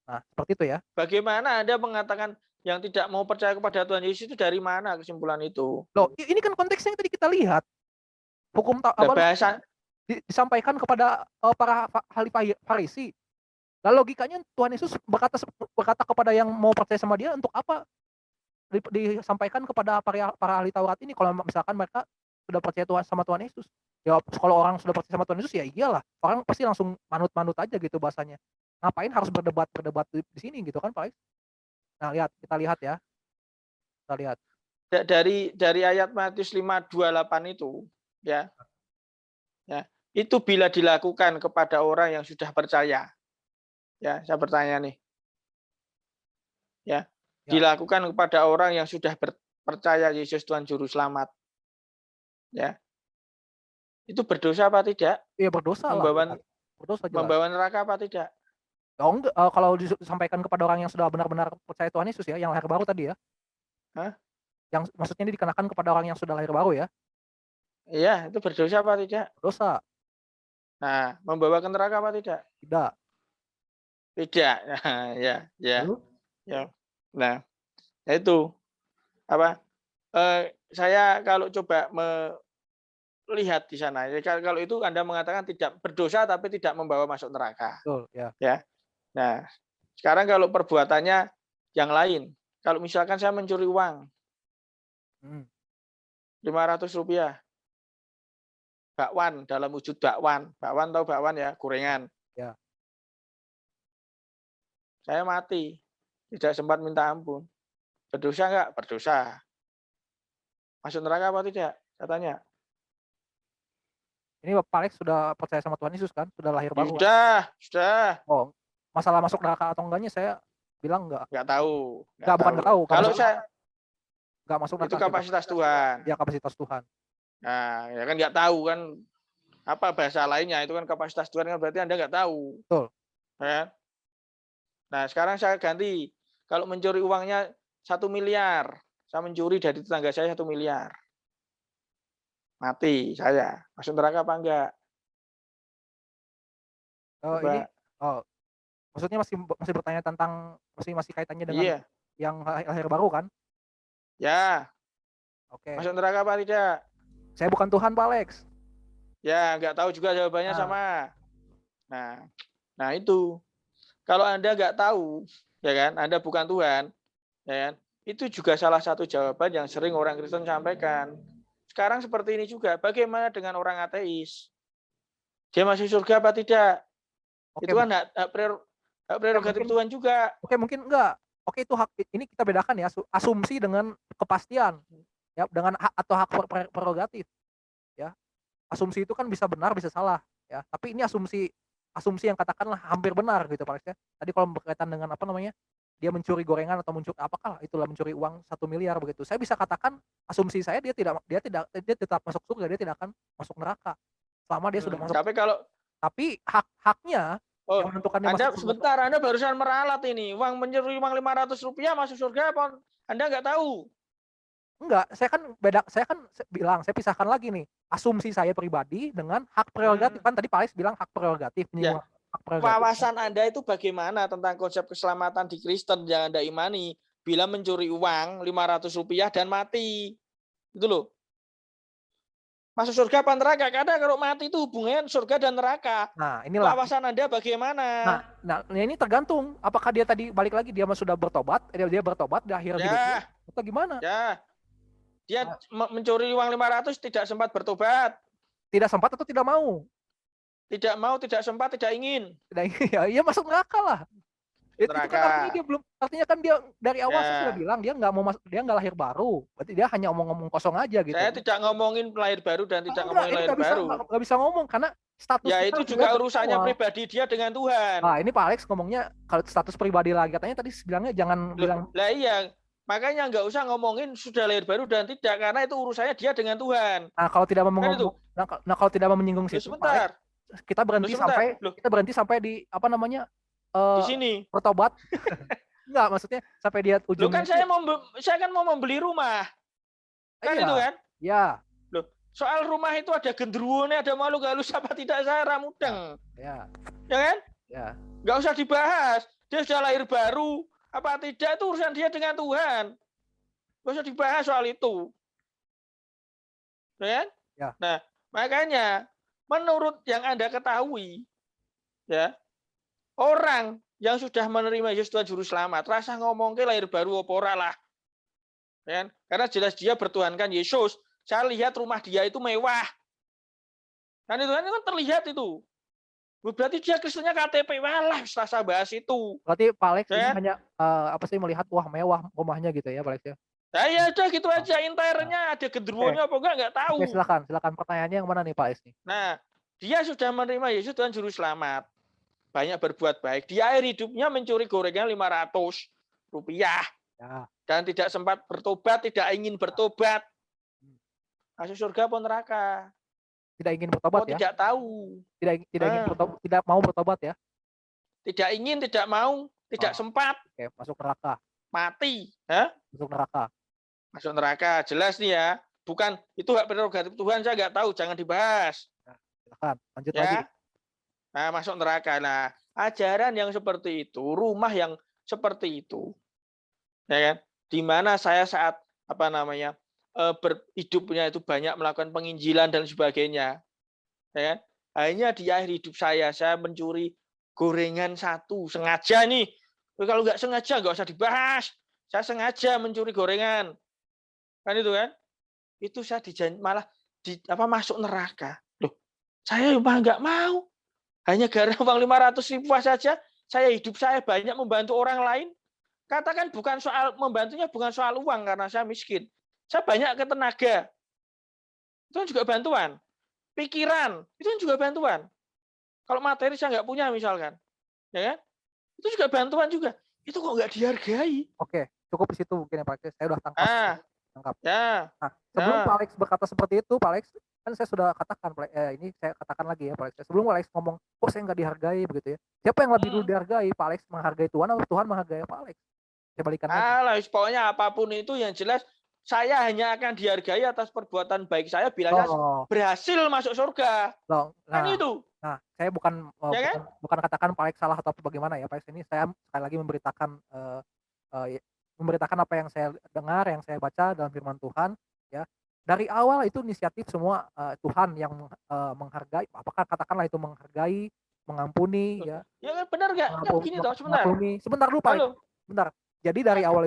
Nah, seperti itu ya. bagaimana Anda mengatakan yang tidak mau percaya kepada Tuhan Yesus itu dari mana kesimpulan itu? Loh, ini kan konteksnya yang tadi kita lihat. Hukum Lah apa bahasa disampaikan kepada para ahli Farisi. Lah logikanya Tuhan Yesus berkata berkata kepada yang mau percaya sama dia untuk apa disampaikan kepada para ahli Taurat ini kalau misalkan mereka sudah percaya Tuhan sama Tuhan Yesus. Ya kalau orang sudah percaya sama Tuhan Yesus ya iyalah, orang pasti langsung manut-manut aja gitu bahasanya. Ngapain harus berdebat di sini gitu kan Pak? Nah, kita lihat ya. Kita lihat. dari ayat Matius 5:28 itu, ya. Ya, itu bila dilakukan kepada orang yang sudah percaya. Ya, saya bertanya nih. Ya, Ya, dilakukan kepada orang yang sudah percaya Yesus Tuhan juru selamat. Ya, itu berdosa apa tidak? iya berdosa lah Membawa jelas. Berdosa jelas. membawa neraka apa tidak? Oh enggak, kalau disampaikan kepada orang yang sudah benar-benar percaya Tuhan Yesus ya, yang lahir baru tadi ya. Hah? Yang maksudnya ini dikenakan kepada orang yang sudah lahir baru ya, Iya, itu berdosa apa tidak? dosa, Nah, membawa ke neraka apa tidak? tidak. Tidak. Nah, ya, ya, Lalu ya. Nah, itu apa? Saya kalau coba melihat di sana, ya, kalau itu Anda mengatakan tidak berdosa tapi tidak membawa masuk neraka, betul, ya. ya. Nah, sekarang kalau perbuatannya yang lain, kalau misalkan saya mencuri uang Mhm, Rp500, bakwan dalam wujud bakwan tahu bakwan ya, gorengan. ya. Saya mati, tidak sempat minta ampun. Berdosa enggak? Berdosa. Masuk neraka apa tidak? Saya tanya. Ini Pak Alex sudah percaya sama Tuhan Yesus kan? Sudah lahir Ya baru kan? sudah, Oh, masalah masuk neraka atau enggaknya saya bilang enggak. nggak tahu, nggak Enggak, bukan tahu. enggak tahu, enggak Kalau masuk saya enggak masuk itu neraka kita. kapasitas Tuhan. Ya kapasitas Tuhan. Nah, ya kan nggak tahu kan apa bahasa lainnya itu kan kapasitas Tuhan kan berarti Anda nggak tahu. Betul. Ya. Nah, sekarang saya ganti. Kalau mencuri uangnya 1 miliar, saya mencuri dari tetangga saya 1 miliar. Mati saya. Masuk neraka apa enggak? Ini Coba. oh, maksudnya masih masih bertanya tentang masih masih kaitannya dengan Iya. yang lahir baru kan? Ya. Oke. Masuk neraka apa tidak? Saya bukan Tuhan Pak Alex. Ya, nggak tahu juga jawabannya Nah, sama. Nah itu. Kalau Anda nggak tahu, ya kan, Anda bukan Tuhan, ya kan, itu juga salah satu jawaban yang sering orang Kristen sampaikan. Sekarang seperti ini juga, bagaimana dengan orang ateis? Dia masuk surga apa tidak? oke, Itu kan hak prerogatif mungkin Tuhan juga. oke mungkin enggak. Oke itu hak ini kita bedakan ya asumsi dengan kepastian ya dengan hak atau hak prerogatif ya. Asumsi itu kan bisa benar bisa salah ya. Tapi ini asumsi asumsi yang katakanlah hampir benar gitu Pak Alex ya. Tadi kalau berkaitan dengan apa namanya? Dia mencuri gorengan atau mencuri apakah itulah mencuri uang 1 miliar begitu. Saya bisa katakan asumsi saya dia tetap masuk surga, dia tidak akan masuk neraka selama dia sudah masuk. Tapi kalau Tapi haknya yang menentukan dia masuk Anda surga. sebentar, Anda barusan meralat ini, mencuri uang Rp500 masuk surga apa? Anda nggak tahu. Enggak, saya kan bilang, saya pisahkan lagi nih, asumsi saya pribadi dengan hak prerogatif. Kan tadi Pak Alex bilang hak prerogatif, Ya, menyinggung hak prerogatif. wawasan Anda itu bagaimana tentang konsep keselamatan di Kristen yang Anda imani bila mencuri uang Rp500 dan mati? Itu loh. Masuk surga apa neraka? Karena kalau mati itu hubungannya surga dan neraka. Nah, inilah. Wawasan Anda bagaimana? Nah, ini tergantung. Apakah dia tadi balik lagi dia sudah bertobat, dia bertobat di akhir hidupnya, Ya, atau gimana? ya. Dia Nah, mencuri uang 500 tidak sempat bertobat. tidak sempat atau tidak mau? Tidak mau, tidak sempat, tidak ingin. Tidak, ya masuk neraka lah. Itu kan artinya Neraka. dia belum, artinya kan dia dari awal saya sudah Ya. bilang dia nggak mau dia nggak lahir baru. Berarti dia hanya omong-omong kosong aja gitu. Saya tidak ngomongin lahir baru dan tidak Enggak, ngomongin ini lahir baru. nggak bisa ngomong karena status Ya kita itu juga urusannya semua. pribadi dia dengan Tuhan. Nah, ini Pak Alex ngomongnya kalau status pribadi lagi, katanya tadi bilangnya jangan bilang. Lah iya, makanya nggak usah ngomongin sudah lahir baru dan tidak, karena itu urusannya dia dengan Tuhan. Nah, kalau tidak mau Kan itu. ngomong, nah kalau tidak mau menyinggung Loh, situ, Pak sebentar. Alex, kita berhenti sampai di apa namanya? Di sini. Bertobat. Enggak, maksudnya sampai dia Loh ujungnya. kan saya kan mau membeli rumah. Kan Iya. itu kan? Ya. Loh, soal rumah itu ada genderuwonya, ada makhluk halus apa tidak, saya ramudeng. Ya. Ya kan? Ya. Nggak usah dibahas. Dia sudah lahir baru apa tidak itu urusan dia dengan Tuhan. Nggak usah dibahas soal itu. Ya kan? Ya. Nah, makanya menurut yang Anda ketahui, ya, orang yang sudah menerima Yesus Tuhan Juru Selamat, rasa ngomong ke lahir baru apa ora lah. Ya kan? Karena jelas dia bertuhankan Yesus. Saya lihat rumah dia itu mewah. Kan itu kan terlihat itu. Berarti dia Kristennya KTP, walah, rasa bahas itu. Berarti Pak Alex Ya ini kan? hanya apa sih, melihat wah mewah rumahnya gitu ya, Pak Alex ya. Nah, ya udah gitu aja, interiornya ada genderuwonya apa enggak tahu. Oke, silakan pertanyaannya yang mana nih Pak Alex nih? Nah, dia sudah menerima Yesus Tuhan Juru Selamat. Banyak berbuat baik. Di akhir hidupnya mencuri gorengan Rp500. Ya. Dan tidak sempat bertobat, tidak ingin bertobat. Masuk surga pun neraka. Tidak ingin bertobat ya? Tidak tahu. Tidak mau bertobat ya? Tidak ingin, tidak mau, tidak sempat. Oke, masuk neraka. Mati. Hah? Masuk neraka. Masuk neraka. Jelas nih ya. Bukan, itu hak prerogatif Tuhan, saya nggak tahu. Jangan dibahas. Nah, silakan, lanjut ya. lagi. Nah, masuk neraka. Nah, ajaran yang seperti itu, rumah yang seperti itu, ya kan? Di mana saya saat hidupnya itu banyak melakukan penginjilan dan sebagainya, ya kan? Hanya di akhir hidup saya mencuri gorengan satu sengaja nih. Kalau nggak sengaja nggak usah dibahas. Saya sengaja mencuri gorengan, kan itu kan? Itu saya malah masuk neraka. Loh, saya nggak mau. Hanya gara uang 500.000 saja, hidup saya banyak membantu orang lain. Katakan bukan soal membantunya, bukan soal uang karena saya miskin. Saya banyak ke tenaga. Itu kan juga bantuan. Pikiran, itu kan juga bantuan. Kalau materi saya nggak punya misalkan. Ya kan? Itu juga bantuan juga. Itu kok nggak dihargai. Oke, cukup di situ mungkin ya Pak Alex. Saya udah tangkap. Ya. Nah, sebelum Pak Alex berkata seperti itu, Pak Alex, kan saya sudah katakan, ini saya katakan lagi ya Pak Alex. Sebelum Pak Alex ngomong, kok saya nggak dihargai begitu ya. Siapa yang lebih dulu dihargai? Pak Alex menghargai Tuhan atau Tuhan menghargai Pak Alex? Saya balikan lagi. Pokoknya apapun itu yang jelas, saya hanya akan dihargai atas perbuatan baik saya bila saya berhasil masuk surga. Kan itu. Nah, saya bukan katakan Pak Alex salah atau bagaimana ya Pak Alex. Ini saya sekali lagi memberitakan apa yang saya dengar, yang saya baca dalam firman Tuhan, ya. Dari awal itu inisiatif semua Tuhan yang menghargai, apakah katakanlah itu menghargai, mengampuni, ya. Ya benar nggak? Begini toh, sebentar dulu Pak. Sebentar. Jadi dari awal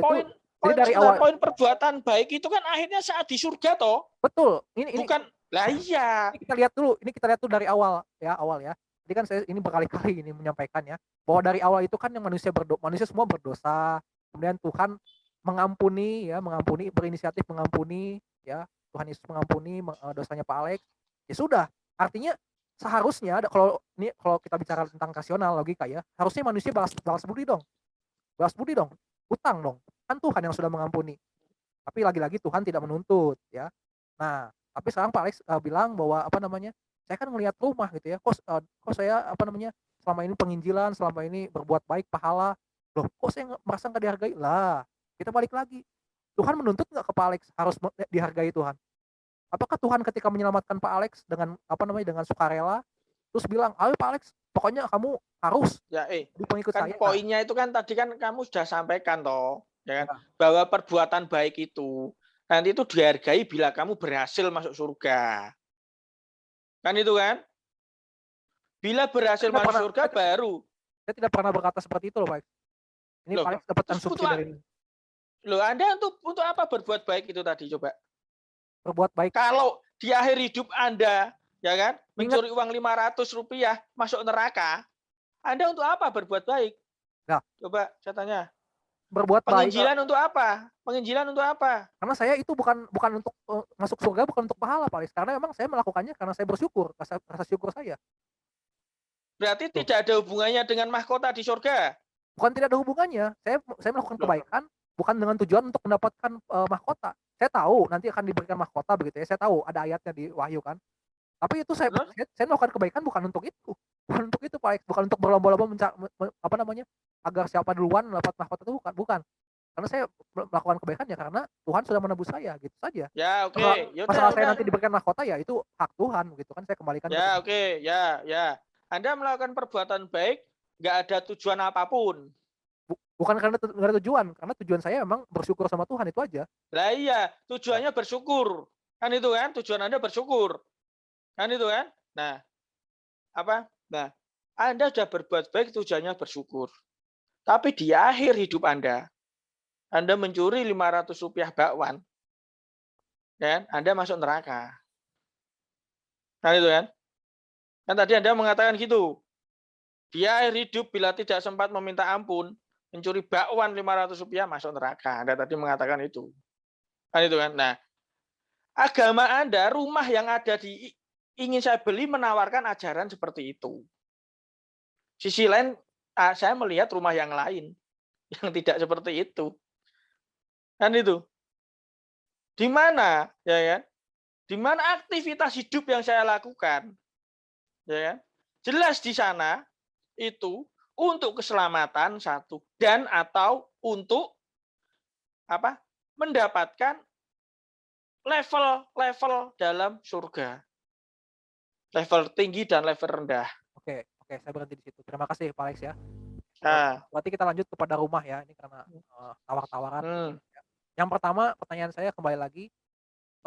poin perbuatan baik itu kan akhirnya saat di surga toh. Betul. Bukan lah iya. Ini kita lihat dulu dari awal ya. Jadi kan saya ini berkali-kali ini menyampaikan ya, bahwa dari awal itu kan yang manusia semua berdosa. Kemudian Tuhan mengampuni, berinisiatif mengampuni, ya. Tuhan Yesus mengampuni dosanya Pak Alex. Ya sudah, artinya seharusnya kalau kita bicara tentang rasional logika ya, harusnya manusia balas budi dong. Hutang dong. Kan Tuhan yang sudah mengampuni. Tapi lagi-lagi Tuhan tidak menuntut, ya. Nah, tapi sekarang Pak Alex bilang bahwa saya kan melihat rumah gitu ya. Kok saya selama ini penginjilan, selama ini berbuat baik pahala. Loh, kok saya merasa nggak dihargai? Lah, kita balik lagi. Tuhan menuntut nggak ke Pak Alex harus dihargai Tuhan? Apakah Tuhan ketika menyelamatkan Pak Alex dengan dengan sukarela, terus bilang, "Ayo Pak Alex, pokoknya kamu harus Ya, jadi pengikut kan saya." Nah, poinnya itu kan tadi kan kamu sudah sampaikan toh, ya kan, ya, bahwa perbuatan baik itu nanti itu dihargai bila kamu berhasil masuk surga. Kan itu kan? Bila berhasil tidak masuk pernah surga baru. saya tidak pernah berkata seperti itu loh, Pak. Ini Loh, Pak Alex dapat terus instruksi dari loh Anda untuk apa berbuat baik itu tadi coba? berbuat baik. Kalau di akhir hidup Anda, ya kan, Ingat, mencuri uang Rp500 masuk neraka, Anda untuk apa berbuat baik? nah, Coba saya tanya. berbuat baik Penginjilan untuk apa? Penginjilan untuk apa? karena saya itu bukan bukan untuk masuk surga, bukan untuk pahala, Pak Alex, karena memang saya melakukannya karena saya bersyukur, rasa syukur saya. Berarti Loh, tidak ada hubungannya dengan mahkota di surga. bukan tidak ada hubungannya. Saya melakukan Loh, kebaikan bukan dengan tujuan untuk mendapatkan mahkota. Saya tahu nanti akan diberikan mahkota begitu ya. Saya tahu ada ayatnya di Wahyu kan. Tapi itu terus? saya melakukan kebaikan bukan untuk itu. Bukan untuk itu, Pak Alex. Bukan untuk berlomba-lomba agar siapa duluan dapat mahkota itu bukan. Karena saya melakukan kebaikan ya karena Tuhan sudah menebus saya gitu saja. Ya, oke. Masalah, Ya udah, masalah saya udah. nanti diberikan mahkota ya itu hak Tuhan gitu kan, saya kembalikan ke Ya, Tuhan. oke. Ya, ya. Anda melakukan perbuatan baik, nggak ada tujuan apapun. Bukan karena nggak ada tujuan, karena tujuan saya memang bersyukur sama Tuhan itu aja. Lah iya, tujuannya bersyukur. Kan itu kan, tujuan Anda bersyukur. Kan itu kan? Nah, apa? Nah, Anda sudah berbuat baik, tujuannya bersyukur. Tapi di akhir hidup Anda mencuri Rp500 bakwan, dan Anda masuk neraka. Kan itu kan? Kan tadi Anda mengatakan gitu. Di akhir hidup bila tidak sempat meminta ampun, mencuri bakwan Rp500 masuk neraka. Anda tadi mengatakan itu. Kan itu kan? Nah, agama Anda, rumah yang ada di ingin saya beli menawarkan ajaran seperti itu. Sisi lain, saya melihat rumah yang lain yang tidak seperti itu. Kan itu. Di mana, ya kan? Di mana aktivitas hidup yang saya lakukan, ya kan? Jelas di sana itu untuk keselamatan satu dan atau untuk apa? Mendapatkan level-level dalam surga. Level tinggi dan level rendah. Oke, saya berhenti di situ. Terima kasih Pak Alex ya. Nah, Berarti kita lanjut kepada rumah ya, ini karena tawar-tawaran. hmm, Yang pertama pertanyaan saya kembali lagi,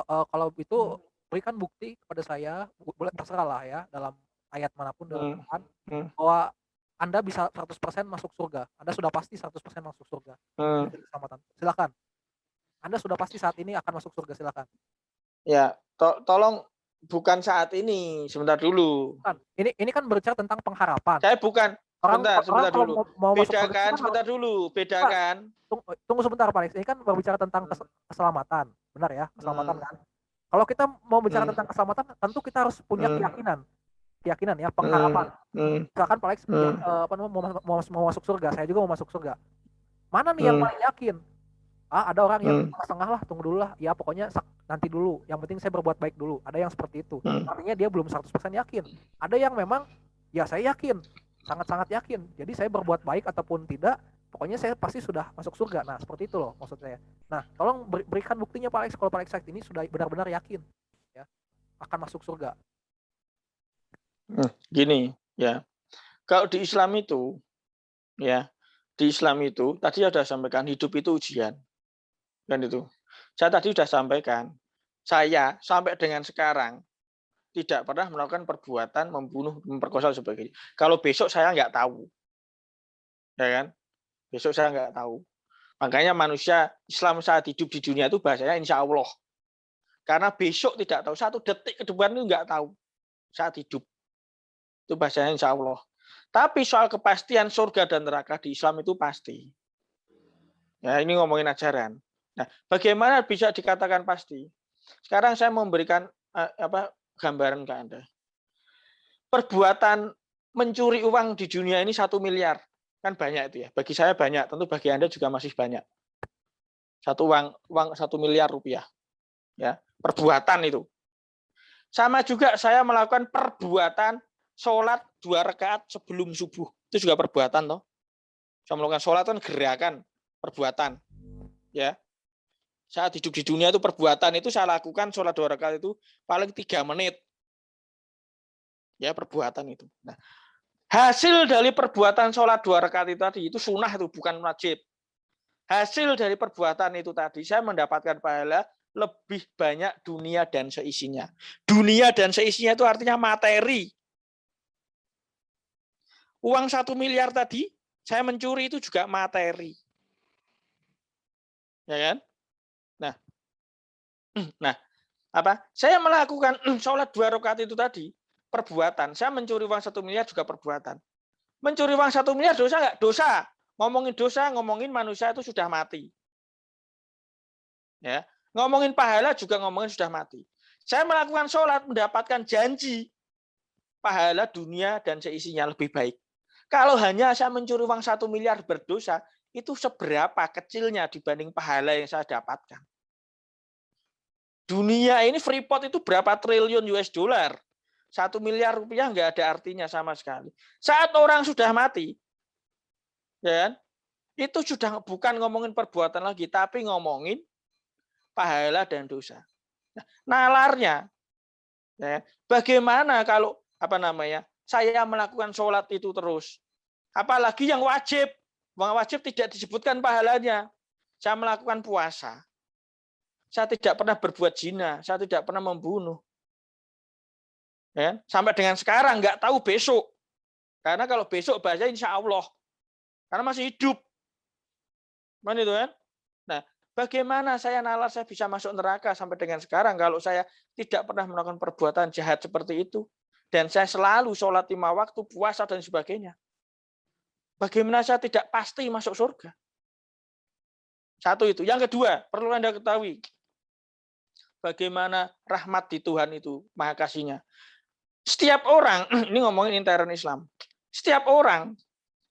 kalau itu berikan bukti kepada saya, boleh terserah lah ya, dalam ayat manapun dalam hmm, Quran, hmm, bahwa Anda bisa 100% masuk surga. Anda sudah pasti 100% masuk surga. hmm. Keselamatan. Silakan. Anda sudah pasti saat ini akan masuk surga, silakan. Ya, tolong bukan saat ini, sebentar dulu. Kan, ini kan berbicara tentang pengharapan. Saya bukan, Orang sebentar kalau dulu. mau masuk surga Bedakan, kan sebentar dulu, bedakan. tunggu sebentar Pak Alex. Ini kan berbicara tentang keselamatan. Benar ya, keselamatan kan. Kalau kita mau bicara tentang keselamatan, tentu kita harus punya keyakinan ya, pengharapan. Misalkan Pak Alex mau masuk surga, saya juga mau masuk surga. Mana nih yang paling yakin? Ada orang yang setengah lah, tunggu dulu lah. Ya pokoknya nanti dulu. Yang penting saya berbuat baik dulu. Ada yang seperti itu. Artinya dia belum 100% yakin. Ada yang memang ya saya yakin, sangat-sangat yakin. Jadi saya berbuat baik ataupun tidak, pokoknya saya pasti sudah masuk surga. Nah, seperti itu loh maksud saya. Nah, tolong berikan buktinya Pak Alex kalau Pak Alex saat ini sudah benar-benar yakin ya akan masuk surga. Gini, ya. Kalau di Islam itu, ya, di Islam itu tadi sudah sampaikan hidup itu ujian. Kan itu. Saya tadi sudah sampaikan, saya sampai dengan sekarang tidak pernah melakukan perbuatan membunuh, memperkosa dan sebagainya. Kalau besok saya nggak tahu. Ya kan? Besok saya nggak tahu. Makanya manusia Islam saat hidup di dunia itu bahasanya insya Allah. Karena besok tidak tahu, satu detik ke depan itu nggak tahu saat hidup. Itu bahasanya insya Allah. Tapi soal kepastian surga dan neraka di Islam itu pasti. Ya, ini ngomongin ajaran. Nah, bagaimana bisa dikatakan pasti? Sekarang saya memberikan gambaran ke Anda. Perbuatan mencuri uang di dunia ini 1 miliar. Kan banyak itu ya. Bagi saya banyak, tentu bagi Anda juga masih banyak. Uang 1 miliar rupiah. Ya, perbuatan itu. Sama juga saya melakukan perbuatan sholat 2 rakaat sebelum subuh. Itu juga perbuatan toh. Saya melakukan sholat kan gerakan, perbuatan. Ya. Saat hidup di dunia itu perbuatan itu saya lakukan sholat 2 rakaat itu paling 3 menit. Ya, perbuatan itu. Nah, hasil dari perbuatan sholat 2 rakaat itu tadi, itu sunnah itu, bukan wajib. Hasil dari perbuatan itu tadi, saya mendapatkan pahala lebih banyak dunia dan seisinya. Dunia dan seisinya itu artinya materi. Uang 1 miliar tadi, saya mencuri itu juga materi. Ya kan? Nah, saya melakukan sholat 2 rakaat itu tadi, perbuatan. Saya mencuri uang 1 miliar juga perbuatan. Mencuri uang 1 miliar dosa nggak? Dosa. Ngomongin dosa, ngomongin manusia itu sudah mati. Ya, ngomongin pahala juga ngomongin sudah mati. Saya melakukan sholat mendapatkan janji pahala dunia dan seisinya lebih baik. Kalau hanya saya mencuri uang 1 miliar berdosa, itu seberapa kecilnya dibanding pahala yang saya dapatkan. Dunia ini Freeport itu berapa triliun US dollar? 1 miliar rupiah nggak ada artinya sama sekali. Saat orang sudah mati, ya, itu sudah bukan ngomongin perbuatan lagi, tapi ngomongin pahala dan dosa. Nah, nalarnya, ya, bagaimana kalau saya melakukan sholat itu terus, apalagi yang wajib tidak disebutkan pahalanya. Saya melakukan puasa, saya tidak pernah berbuat zina, saya tidak pernah membunuh. Ya, sampai dengan sekarang nggak tahu besok. Karena kalau besok bahasa insya Allah. Karena masih hidup. Mana itu kan? Nah, bagaimana saya nalar saya bisa masuk neraka sampai dengan sekarang kalau saya tidak pernah melakukan perbuatan jahat seperti itu. Dan saya selalu sholat 5 waktu, puasa dan sebagainya. Bagaimana saya tidak pasti masuk surga? Satu itu. Yang kedua, perlu Anda ketahui. Bagaimana rahmat di Tuhan itu, maha kasihnya. Setiap orang, ini ngomongin intern Islam, setiap orang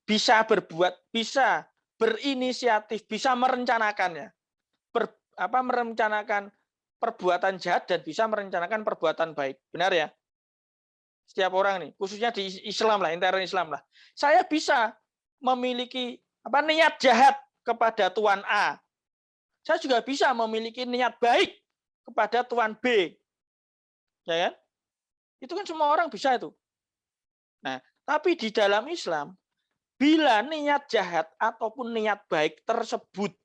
bisa berbuat, bisa berinisiatif, bisa merencanakannya. Merencanakan perbuatan jahat dan bisa merencanakan perbuatan baik. Benar ya? Setiap orang nih, khususnya di Islam lah, intern Islam lah. Saya bisa memiliki niat jahat kepada Tuan A. Saya juga bisa memiliki niat baik kepada Tuan B. Ya kan? Itu kan semua orang bisa itu. Nah, tapi di dalam Islam, bila niat jahat ataupun niat baik tersebut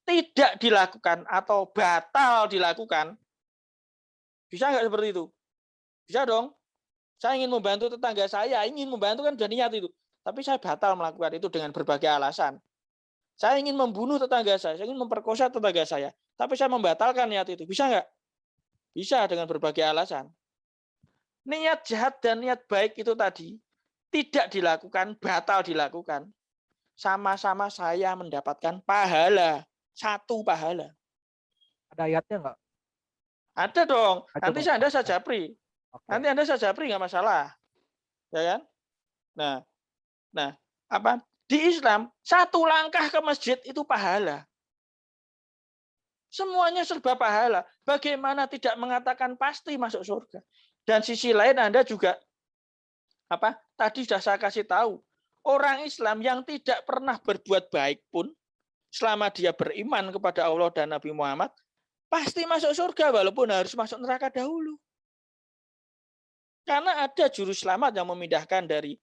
tidak dilakukan atau batal dilakukan, bisa nggak seperti itu? Bisa dong. Saya ingin membantu tetangga saya, ingin membantu kan sudah niat itu. Tapi saya batal melakukan itu dengan berbagai alasan. Saya ingin membunuh tetangga saya ingin memperkosa tetangga saya. Tapi saya membatalkan niat itu. Bisa nggak? Bisa dengan berbagai alasan. Niat jahat dan niat baik itu tadi tidak dilakukan, batal dilakukan. Sama-sama saya mendapatkan pahala. 1 pahala. Ada ayatnya nggak? Ada dong. Nanti Coba. Anda saya japri. Oke. Nanti Anda saya japri nggak masalah. Ya kan? Nah, di Islam 1 langkah ke masjid itu pahala. Semuanya serba pahala. Bagaimana tidak mengatakan pasti masuk surga? Dan sisi lain Anda juga tadi sudah saya kasih tahu, orang Islam yang tidak pernah berbuat baik pun selama dia beriman kepada Allah dan Nabi Muhammad pasti masuk surga walaupun harus masuk neraka dahulu. Karena ada juru selamat yang memindahkan dari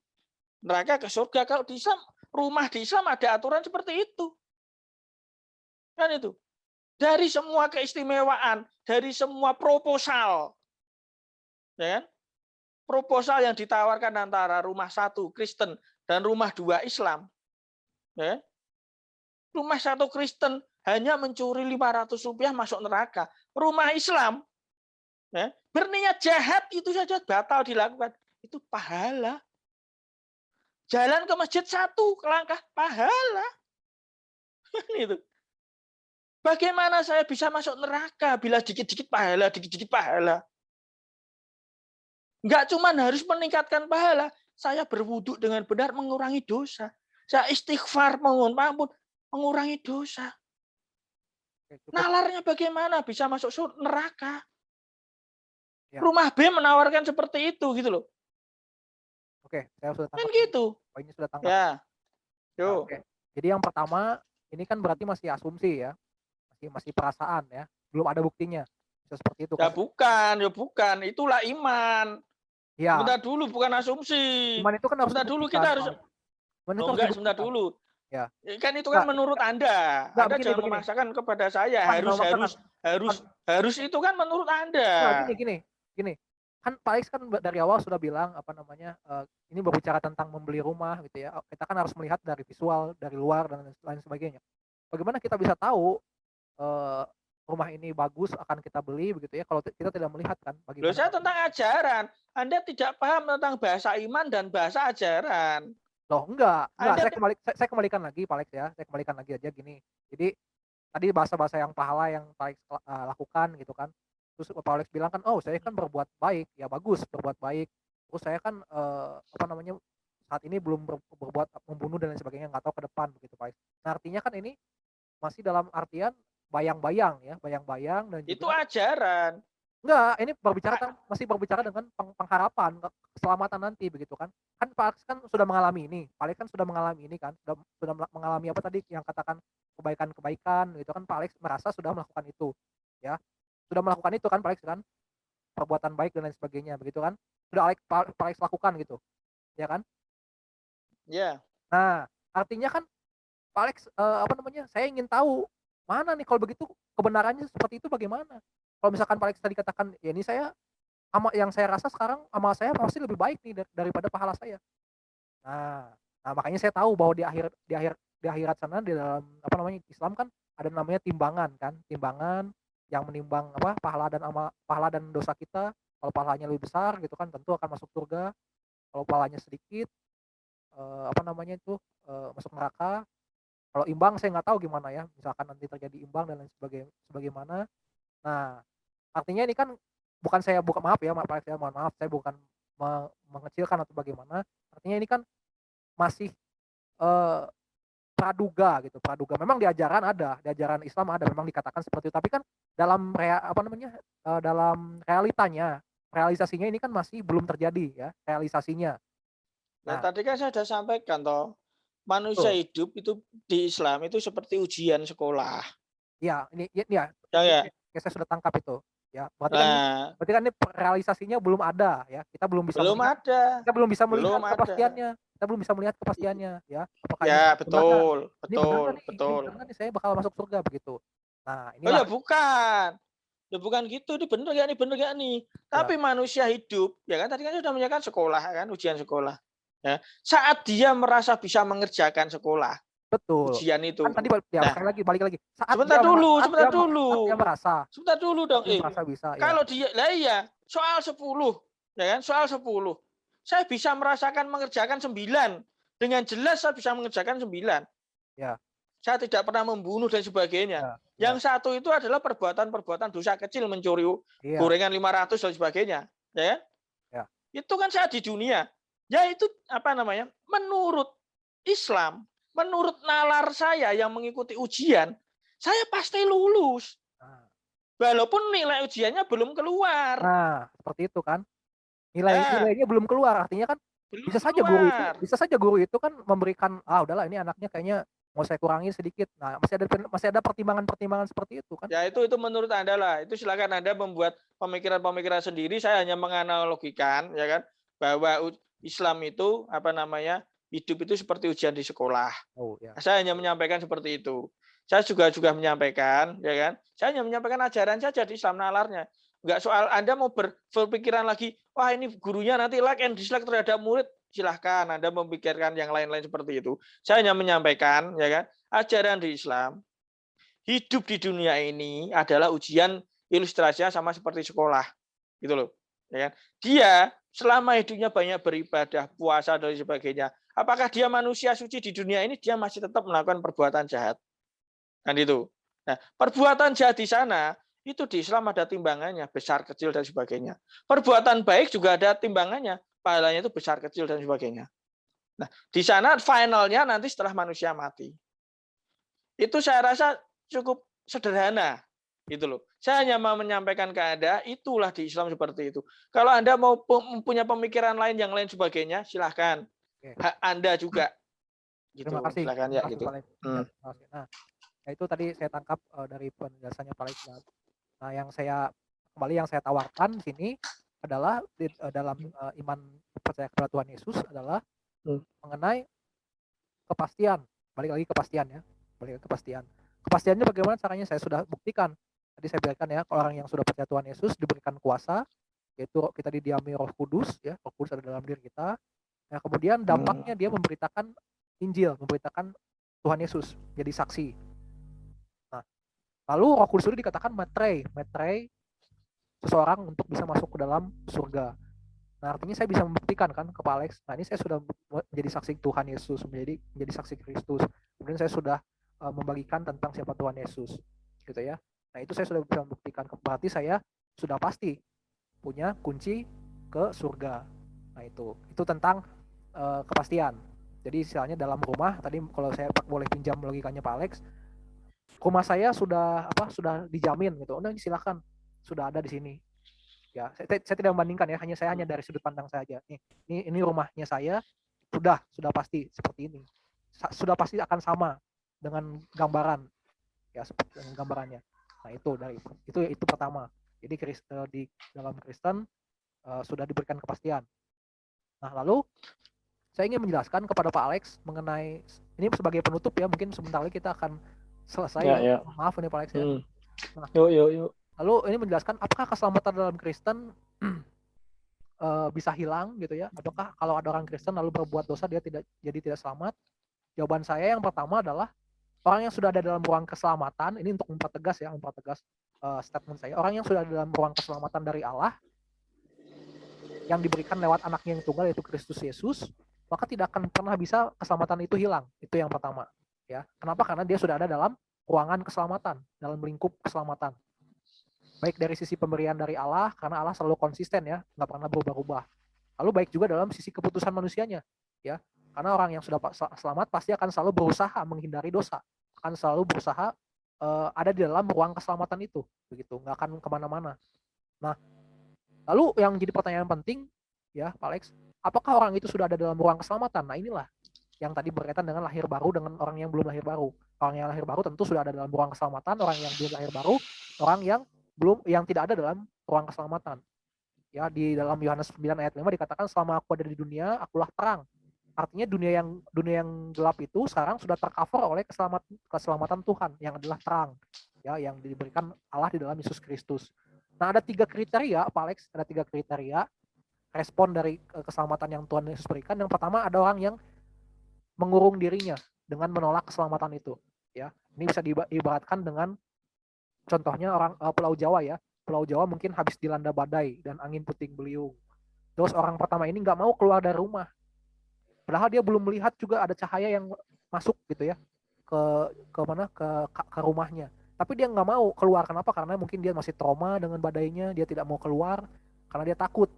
neraka ke surga. Kalau di Islam, rumah di Islam ada aturan seperti itu. Kan itu. Dari semua keistimewaan, dari semua proposal, ya kan? Proposal yang ditawarkan antara rumah 1 Kristen dan rumah 2 Islam, ya kan? Rumah 1 Kristen hanya mencuri 500 rupiah masuk neraka. Rumah Islam, ya, berniat jahat itu saja batal dilakukan. Itu pahala. Jalan ke masjid 1 langkah pahala. Itu. Bagaimana saya bisa masuk neraka bila dikit-dikit pahala, dikit-dikit pahala? Enggak cuma harus meningkatkan pahala, saya berwudu dengan benar mengurangi dosa. Saya istighfar mohon ampun, mengurangi dosa. Nalarnya bagaimana bisa masuk neraka? Ya. Rumah B menawarkan seperti itu gitu loh. Oke, saya sudah tangkap. Kan gitu. Poinnya sudah tangkap. Ya. Nah, oke. Jadi yang pertama, ini kan berarti masih asumsi ya. masih perasaan ya, belum ada buktinya. Bisa seperti itu Ya kan? bukan, itulah iman. Ya, Sebentar dulu, bukan asumsi. iman itu kan harus Sebentar dulu dibuktikan, kita harus, Pak. Iman itu oh harus enggak, sebentar dibuktikan. dulu. Ya. Kan itu kan Enggak, menurut Anda. enggak Anda jangan begini. memaksakan kepada saya. Bukan memaksakan. Harus itu kan menurut Enggak, Anda. gini. Kan Pak Alex kan dari awal sudah bilang apa namanya, ini berbicara tentang membeli rumah gitu ya. Kita kan harus melihat dari visual, dari luar dan lain sebagainya. Bagaimana kita bisa tahu eee, rumah ini bagus akan kita beli begitu ya, kalau kita tidak melihat kan Loh, bagaimana saya tentang ajaran. Anda tidak paham tentang bahasa iman dan bahasa ajaran. loh enggak, Anda saya kembalikan lagi Pak Alex ya, saya kembalikan lagi aja gini. Jadi tadi bahasa-bahasa yang pahala yang Pak Alex lakukan gitu kan, terus Pak Alex bilang kan, "Oh saya kan berbuat baik," ya bagus berbuat baik, terus saya kan, apa namanya, saat ini belum berbuat membunuh dan lain sebagainya, nggak tahu ke depan begitu Pak Alex. Nah artinya kan ini masih dalam artian bayang-bayang ya, bayang-bayang dan itu juga ajaran. enggak, ini berbicara A- masih berbicara dengan pengharapan, keselamatan nanti begitu kan. Kan Pak Alex kan sudah mengalami ini, Pak Alex kan sudah mengalami ini kan, sudah mengalami apa tadi yang katakan kebaikan-kebaikan gitu kan, Pak Alex merasa sudah melakukan itu, ya. Sudah melakukan itu kan Pak Alex kan, perbuatan baik dan lain sebagainya begitu kan. Sudah Pak Alex lakukan gitu, ya kan. Ya, Nah, artinya kan Pak Alex, apa namanya, saya ingin tahu, mana nih kalau begitu kebenarannya seperti itu bagaimana? Kalau misalkan Pak Alex tadi katakan, "Ya ini saya yang saya rasa sekarang amal saya pasti lebih baik nih daripada pahala saya." Nah nah makanya saya tahu bahwa di akhirat sana di dalam apa namanya, Islam kan ada namanya timbangan kan, timbangan yang menimbang apa, pahala dan dosa kita. Kalau pahalanya lebih besar gitu kan tentu akan masuk surga, kalau pahalanya sedikit, apa namanya itu, masuk neraka. Kalau imbang saya nggak tahu gimana ya, misalkan nanti terjadi imbang dan lain sebagaimana. Nah, artinya ini kan maaf ya, Pak Alex ya, mohon maaf saya bukan mengecilkan atau bagaimana, artinya ini kan masih, eee, praduga gitu, praduga. Memang di ajaran Islam ada, memang dikatakan seperti itu, tapi kan dalam apa namanya, dalam realitanya, realisasinya ini kan masih belum terjadi ya, realisasinya. ya Nah, tadi kan saya sudah sampaikan toh. Manusia betul. hidup itu di Islam itu seperti ujian sekolah. Iya, ya, Ya, ya. ya saya sudah tangkap itu, ya. Nah, Berarti kan ini realisasinya belum ada ya, belum ada. kita belum bisa Belum melihat ada. kepastiannya, kita belum bisa melihat kepastiannya ya, apakah ini Ya, benar nggak? betul, Ini benar nggak betul, nih ini betul. benar nggak nih saya bakal masuk surga begitu. Nah Oh inilah ya bukan. Ya bukan gitu, ini bener gak nih, bener gak nih. ya, Tapi manusia hidup, ya kan tadi kan sudah menyatakan sekolah kan, ujian sekolah. Ya, saat dia merasa bisa mengerjakan sekolah, betul. ujian Kan itu. tadi ya Nah, sekali lagi balik lagi, sebentar dulu, sebentar saat dia dulu. merasa Sebentar dulu dong. bisa ya, Kalau dia, lah iya, soal 10, ya kan, soal 10. Saya bisa merasakan mengerjakan 9. Dengan jelas saya bisa mengerjakan 9. ya, Saya tidak pernah membunuh dan sebagainya. ya, Yang satu itu adalah perbuatan-perbuatan dosa kecil, mencuri iya, gorengan 500 dan sebagainya, ya kan? ya, Itu kan saya di dunia. Ya itu apa namanya? Menurut Islam, menurut nalar saya yang mengikuti ujian, saya pasti lulus. nah Walaupun nilai ujiannya belum keluar. nah, seperti itu kan. Nah, Nilainya belum keluar, artinya kan belum keluar. bisa saja guru itu kan memberikan, "Ah, udahlah ini anaknya kayaknya mau saya kurangin sedikit." Nah, masih ada pertimbangan-pertimbangan seperti itu kan. Ya itu menurut Anda lah. Itu silakan Anda membuat pemikiran-pemikiran sendiri. Saya hanya menganalogikan ya kan bahwa Islam itu apa namanya? Hidup itu seperti ujian di sekolah. Oh, ya. Saya hanya menyampaikan seperti itu. Saya juga menyampaikan ya kan. Saya hanya menyampaikan ajaran saja di Islam nalarnya. Enggak soal Anda mau berpikiran lagi, wah ini gurunya nanti like and dislike terhadap murid, silahkan Anda memikirkan yang lain-lain seperti itu. Saya hanya menyampaikan ya kan, ajaran di Islam hidup di dunia ini adalah ujian, ilustrasinya sama seperti sekolah gitu loh, ya kan. Dia selama hidupnya banyak beribadah, puasa dan sebagainya, apakah dia manusia suci di dunia ini, dia masih tetap melakukan perbuatan jahat kan itu. Nah, perbuatan jahat di sana itu di Islam ada timbangannya, besar kecil dan sebagainya. Perbuatan baik juga ada timbangannya, pahalanya itu besar kecil dan sebagainya. Nah, di sana finalnya nanti setelah manusia mati. Itu saya rasa cukup sederhana gitu loh. Saya hanya mau menyampaikan ke Anda, itulah di Islam seperti itu. Kalau Anda mau punya pemikiran lain yang lain sebagainya, silahkan. Oke. Hak Anda juga Terima gitu. kasih Silakan ya Pak gitu. Alex. Ya, terima kasih. Nah, Ya itu tadi saya tangkap dari penjelasannya Pak Alex. Nah, yang saya tawarkan di sini adalah dalam iman percaya kepada Tuhan Yesus adalah mengenai kepastian. Balik lagi kepastian ya. Balik lagi kepastian. Kepastiannya bagaimana caranya saya sudah buktikan. Tadi saya berikan ya, orang yang sudah percaya Tuhan Yesus diberikan kuasa, yaitu kita didiami Roh Kudus ya, Roh Kudus ada dalam diri kita. Nah, kemudian dampaknya dia memberitakan Injil, memberitakan Tuhan Yesus, jadi saksi. Nah, lalu Roh Kudus itu dikatakan metrei seseorang untuk bisa masuk ke dalam surga. Nah, artinya saya bisa membuktikan kan ke Pak Alex, nah ini saya sudah menjadi saksi Tuhan Yesus, menjadi saksi Kristus. Kemudian saya sudah membagikan tentang siapa Tuhan Yesus, gitu ya. Nah, itu saya sudah bisa membuktikan, berarti saya sudah pasti punya kunci ke surga. Nah, itu tentang kepastian. Jadi istilahnya dalam rumah, tadi kalau saya boleh pinjam logikanya Pak Alex, rumah saya sudah dijamin gitu. Nah, silakan, sudah ada di sini. Ya, saya tidak membandingkan ya, saya hanya dari sudut pandang saja. Ini rumahnya saya sudah pasti seperti ini. Sudah pasti akan sama dengan gambaran ya, seperti dengan gambarannya. Nah, itu pertama. Jadi di dalam Kristen sudah diberikan kepastian. Nah, lalu saya ingin menjelaskan kepada Pak Alex mengenai ini sebagai penutup ya, mungkin sebentar lagi kita akan selesai. Ya. Maaf nih Pak Alex ya. Nah, yuk. Lalu ini menjelaskan apakah keselamatan dalam Kristen bisa hilang gitu ya? Apakah kalau ada orang Kristen lalu berbuat dosa dia tidak selamat? Jawaban saya yang pertama adalah orang yang sudah ada dalam ruang keselamatan, ini untuk mempertegas statement saya. Orang yang sudah ada dalam ruang keselamatan dari Allah yang diberikan lewat anaknya yang tunggal yaitu Kristus Yesus, maka tidak akan pernah bisa keselamatan itu hilang. Itu yang pertama. Ya, kenapa? Karena dia sudah ada dalam ruangan keselamatan, dalam lingkup keselamatan. Baik dari sisi pemberian dari Allah, karena Allah selalu konsisten ya, nggak pernah berubah-ubah. Lalu baik juga dalam sisi keputusan manusianya, ya, karena orang yang sudah selamat pasti akan selalu berusaha menghindari dosa, akan selalu berusaha ada di dalam ruang keselamatan itu, begitu, nggak akan kemana-mana. Nah, lalu yang jadi pertanyaan penting, ya, Pak Alex, apakah orang itu sudah ada dalam ruang keselamatan? Nah, inilah yang tadi berkaitan dengan lahir baru dengan orang yang belum lahir baru. Orang yang lahir baru tentu sudah ada dalam ruang keselamatan, orang yang belum lahir baru, orang yang tidak ada dalam ruang keselamatan. Ya, di dalam Yohanes 9 ayat 5 dikatakan selama aku ada di dunia, akulah terang. Artinya dunia yang gelap itu sekarang sudah tercover oleh keselamatan Tuhan yang adalah terang. Ya, yang diberikan Allah di dalam Yesus Kristus. Nah, ada 3 kriteria, Pak Alex, ada 3 kriteria respon dari keselamatan yang Tuhan Yesus berikan. Yang pertama, ada orang yang mengurung dirinya dengan menolak keselamatan itu. Ya, ini bisa diibaratkan dengan contohnya orang Pulau Jawa ya. Pulau Jawa mungkin habis dilanda badai dan angin puting beliung. Terus orang pertama ini nggak mau keluar dari rumah. Padahal dia belum melihat juga ada cahaya yang masuk gitu ya ke rumahnya. Tapi dia nggak mau keluar. Kenapa? Karena mungkin dia masih trauma dengan badainya. Dia tidak mau keluar karena dia takut.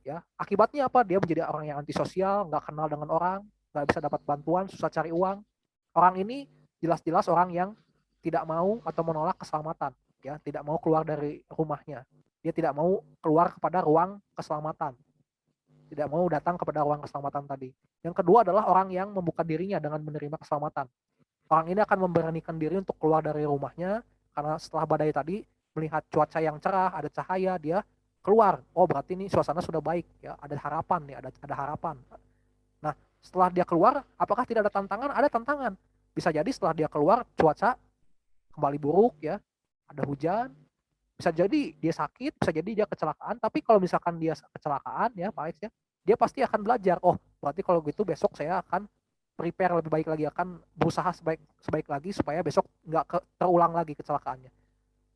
Ya, akibatnya apa? Dia menjadi orang yang antisosial, nggak kenal dengan orang, nggak bisa dapat bantuan, susah cari uang. Orang ini jelas-jelas orang yang tidak mau atau menolak keselamatan, ya, tidak mau keluar dari rumahnya. Dia tidak mau keluar kepada ruang keselamatan. Tidak mau datang kepada ruang keselamatan tadi. Yang kedua adalah orang yang membuka dirinya dengan menerima keselamatan. Orang ini akan memberanikan diri untuk keluar dari rumahnya karena setelah badai tadi melihat cuaca yang cerah, ada cahaya, dia keluar. Oh, berarti ini suasana sudah baik, ya, ada harapan nih, ada harapan. Nah, setelah dia keluar, apakah tidak ada tantangan? Ada tantangan. Bisa jadi setelah dia keluar cuaca kembali buruk ya, ada hujan, bisa jadi dia sakit, bisa jadi dia kecelakaan. Tapi kalau misalkan dia kecelakaan ya Pak Alex ya, dia pasti akan belajar. Oh, berarti kalau gitu besok saya akan prepare lebih baik lagi, akan berusaha sebaik lagi supaya besok nggak terulang lagi kecelakaannya.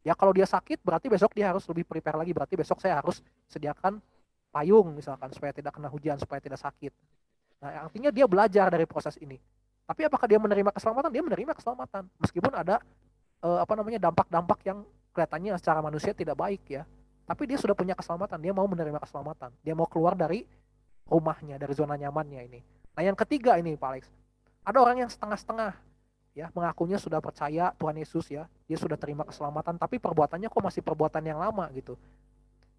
Ya kalau dia sakit berarti besok dia harus lebih prepare lagi, berarti besok saya harus sediakan payung misalkan supaya tidak kena hujan, supaya tidak sakit. Nah, artinya dia belajar dari proses ini. Tapi apakah dia menerima keselamatan? Dia menerima keselamatan meskipun ada dampak-dampak yang kelihatannya secara manusia tidak baik ya. Tapi dia sudah punya keselamatan, dia mau menerima keselamatan. Dia mau keluar dari rumahnya, dari zona nyamannya ini. Nah, yang ketiga ini Pak Alex, ada orang yang setengah-setengah ya, mengakunya sudah percaya Tuhan Yesus ya, dia sudah terima keselamatan, tapi perbuatannya kok masih perbuatan yang lama gitu.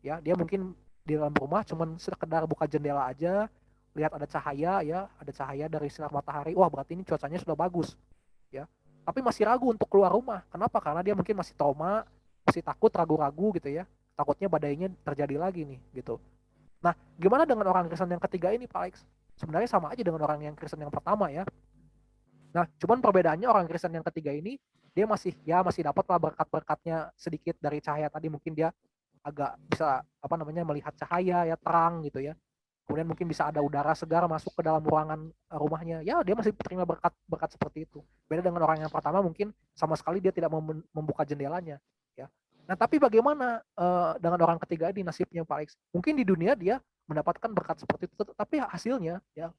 Ya, dia mungkin di dalam rumah cuman sekedar buka jendela aja, lihat ada cahaya ya, ada cahaya dari sinar matahari. Wah, berarti ini cuacanya sudah bagus. Ya. tapi masih ragu untuk keluar rumah. Kenapa? Karena dia mungkin masih trauma, masih takut, ragu-ragu gitu ya. Takutnya badainya terjadi lagi nih gitu. Nah, gimana dengan orang Kristen yang ketiga ini, Pak Alex? Sebenarnya sama aja dengan orang yang Kristen yang pertama ya. Nah, cuman perbedaannya orang Kristen yang ketiga ini dia masih dapat lah berkat-berkatnya sedikit dari cahaya tadi, mungkin dia agak bisa melihat cahaya ya, terang gitu ya. Kemudian mungkin bisa ada udara segar masuk ke dalam ruangan rumahnya. Ya, dia masih terima berkat seperti itu. Beda dengan orang yang pertama, mungkin sama sekali dia tidak membuka jendelanya ya. Nah, tapi bagaimana dengan orang ketiga ini nasibnya, Pak Alex? Mungkin di dunia dia mendapatkan berkat seperti itu, tapi hasilnya ya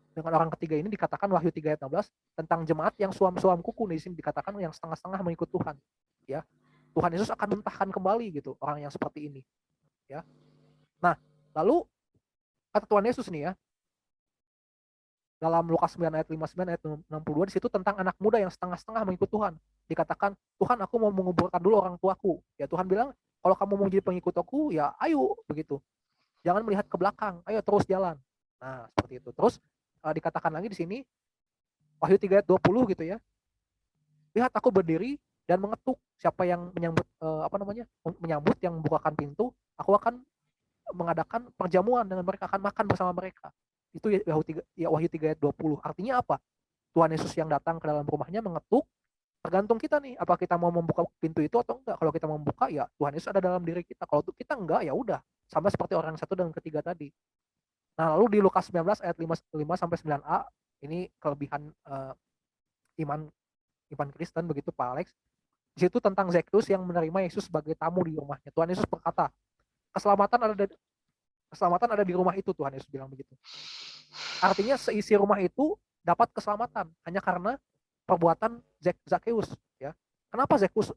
dengan orang ketiga ini dikatakan Wahyu 3 ayat 16 tentang jemaat yang suam-suam kuku, di sini dikatakan yang setengah-setengah mengikut Tuhan. Ya. Tuhan Yesus akan mentahkan kembali gitu orang yang seperti ini. Ya. Nah, lalu kata Tuhan Yesus nih ya, dalam Lukas 9 ayat 59 ayat 62 di situ tentang anak muda yang setengah-setengah mengikut Tuhan. Dikatakan, "Tuhan, aku mau menguburkan dulu orang tuaku." Ya, Tuhan bilang, "Kalau kamu mau jadi pengikut aku, ya ayo begitu. Jangan melihat ke belakang, ayo terus jalan." Nah, seperti itu. Terus dikatakan lagi di sini Wahyu 3 ayat 20 gitu ya. "Lihat aku berdiri dan mengetuk, siapa yang menyambut menyambut yang membukakan pintu, aku akan mengadakan perjamuan dengan mereka, akan makan bersama mereka." Itu Wahyu 3 ayat 20. Artinya apa? Tuhan Yesus yang datang ke dalam rumahnya mengetuk, tergantung kita nih, apa kita mau membuka pintu itu atau enggak. Kalau kita membuka, ya Tuhan Yesus ada dalam diri kita. Kalau kita enggak, ya udah. Sama seperti orang satu dan ketiga tadi. Nah, lalu di Lukas 19 ayat 5 sampai 9a, ini kelebihan iman Kristen begitu, Pak Alex. Di situ tentang Zakheus yang menerima Yesus sebagai tamu di rumahnya. Tuhan Yesus berkata, keselamatan ada di rumah itu, Tuhan Yesus bilang begitu. Artinya seisi rumah itu dapat keselamatan hanya karena perbuatan Zakheus ya. Kenapa Zakheus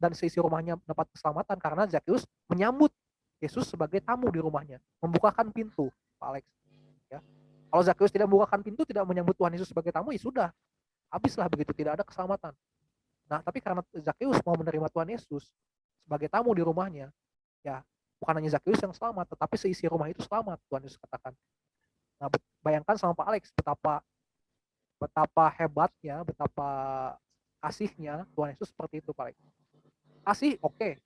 dan seisi rumahnya dapat keselamatan? Karena Zakheus menyambut Yesus sebagai tamu di rumahnya, membukakan pintu, Pak Alex ya. Kalau Zakheus tidak membukakan pintu, tidak menyambut Tuhan Yesus sebagai tamu, ya sudah, habislah begitu, tidak ada keselamatan. Nah, tapi karena Zakheus mau menerima Tuhan Yesus sebagai tamu di rumahnya, ya bukan hanya Zakheus yang selamat, tetapi seisi rumah itu selamat, Tuhan Yesus katakan. Nah, bayangkan sama Pak Alex betapa hebatnya, betapa kasihnya Tuhan Yesus seperti itu, Pak Alex. Kasih oke,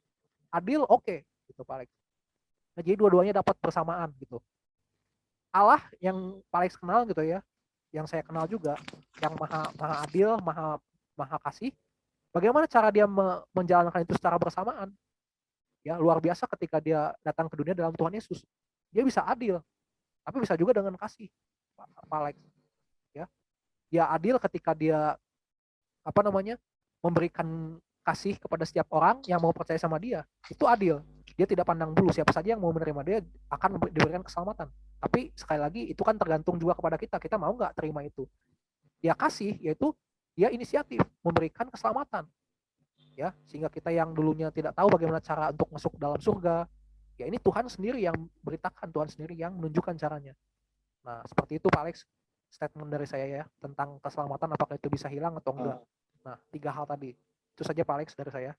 adil oke, gitu Pak Alex. Nah, jadi dua-duanya dapat bersamaan gitu. Allah yang Pak Alex kenal gitu ya, yang saya kenal juga, yang maha adil, maha kasih. Bagaimana cara dia menjalankan itu secara bersamaan? Ya, luar biasa ketika dia datang ke dunia dalam Tuhan Yesus. Dia bisa adil, tapi bisa juga dengan kasih, Pak Alex. Ya, dia adil ketika dia memberikan kasih kepada setiap orang yang mau percaya sama dia. Itu adil. Dia tidak pandang bulu, siapa saja yang mau menerima dia akan diberikan keselamatan. Tapi sekali lagi itu kan tergantung juga kepada kita mau nggak terima itu. Dia kasih, yaitu dia inisiatif memberikan keselamatan. Ya, sehingga kita yang dulunya tidak tahu bagaimana cara untuk masuk dalam surga, ya ini Tuhan sendiri yang beritakan, Tuhan sendiri yang menunjukkan caranya. Nah, seperti itu Pak Alex, statement dari saya ya, tentang keselamatan apakah itu bisa hilang atau enggak. Nah, 3 hal tadi. Itu saja Pak Alex dari saya.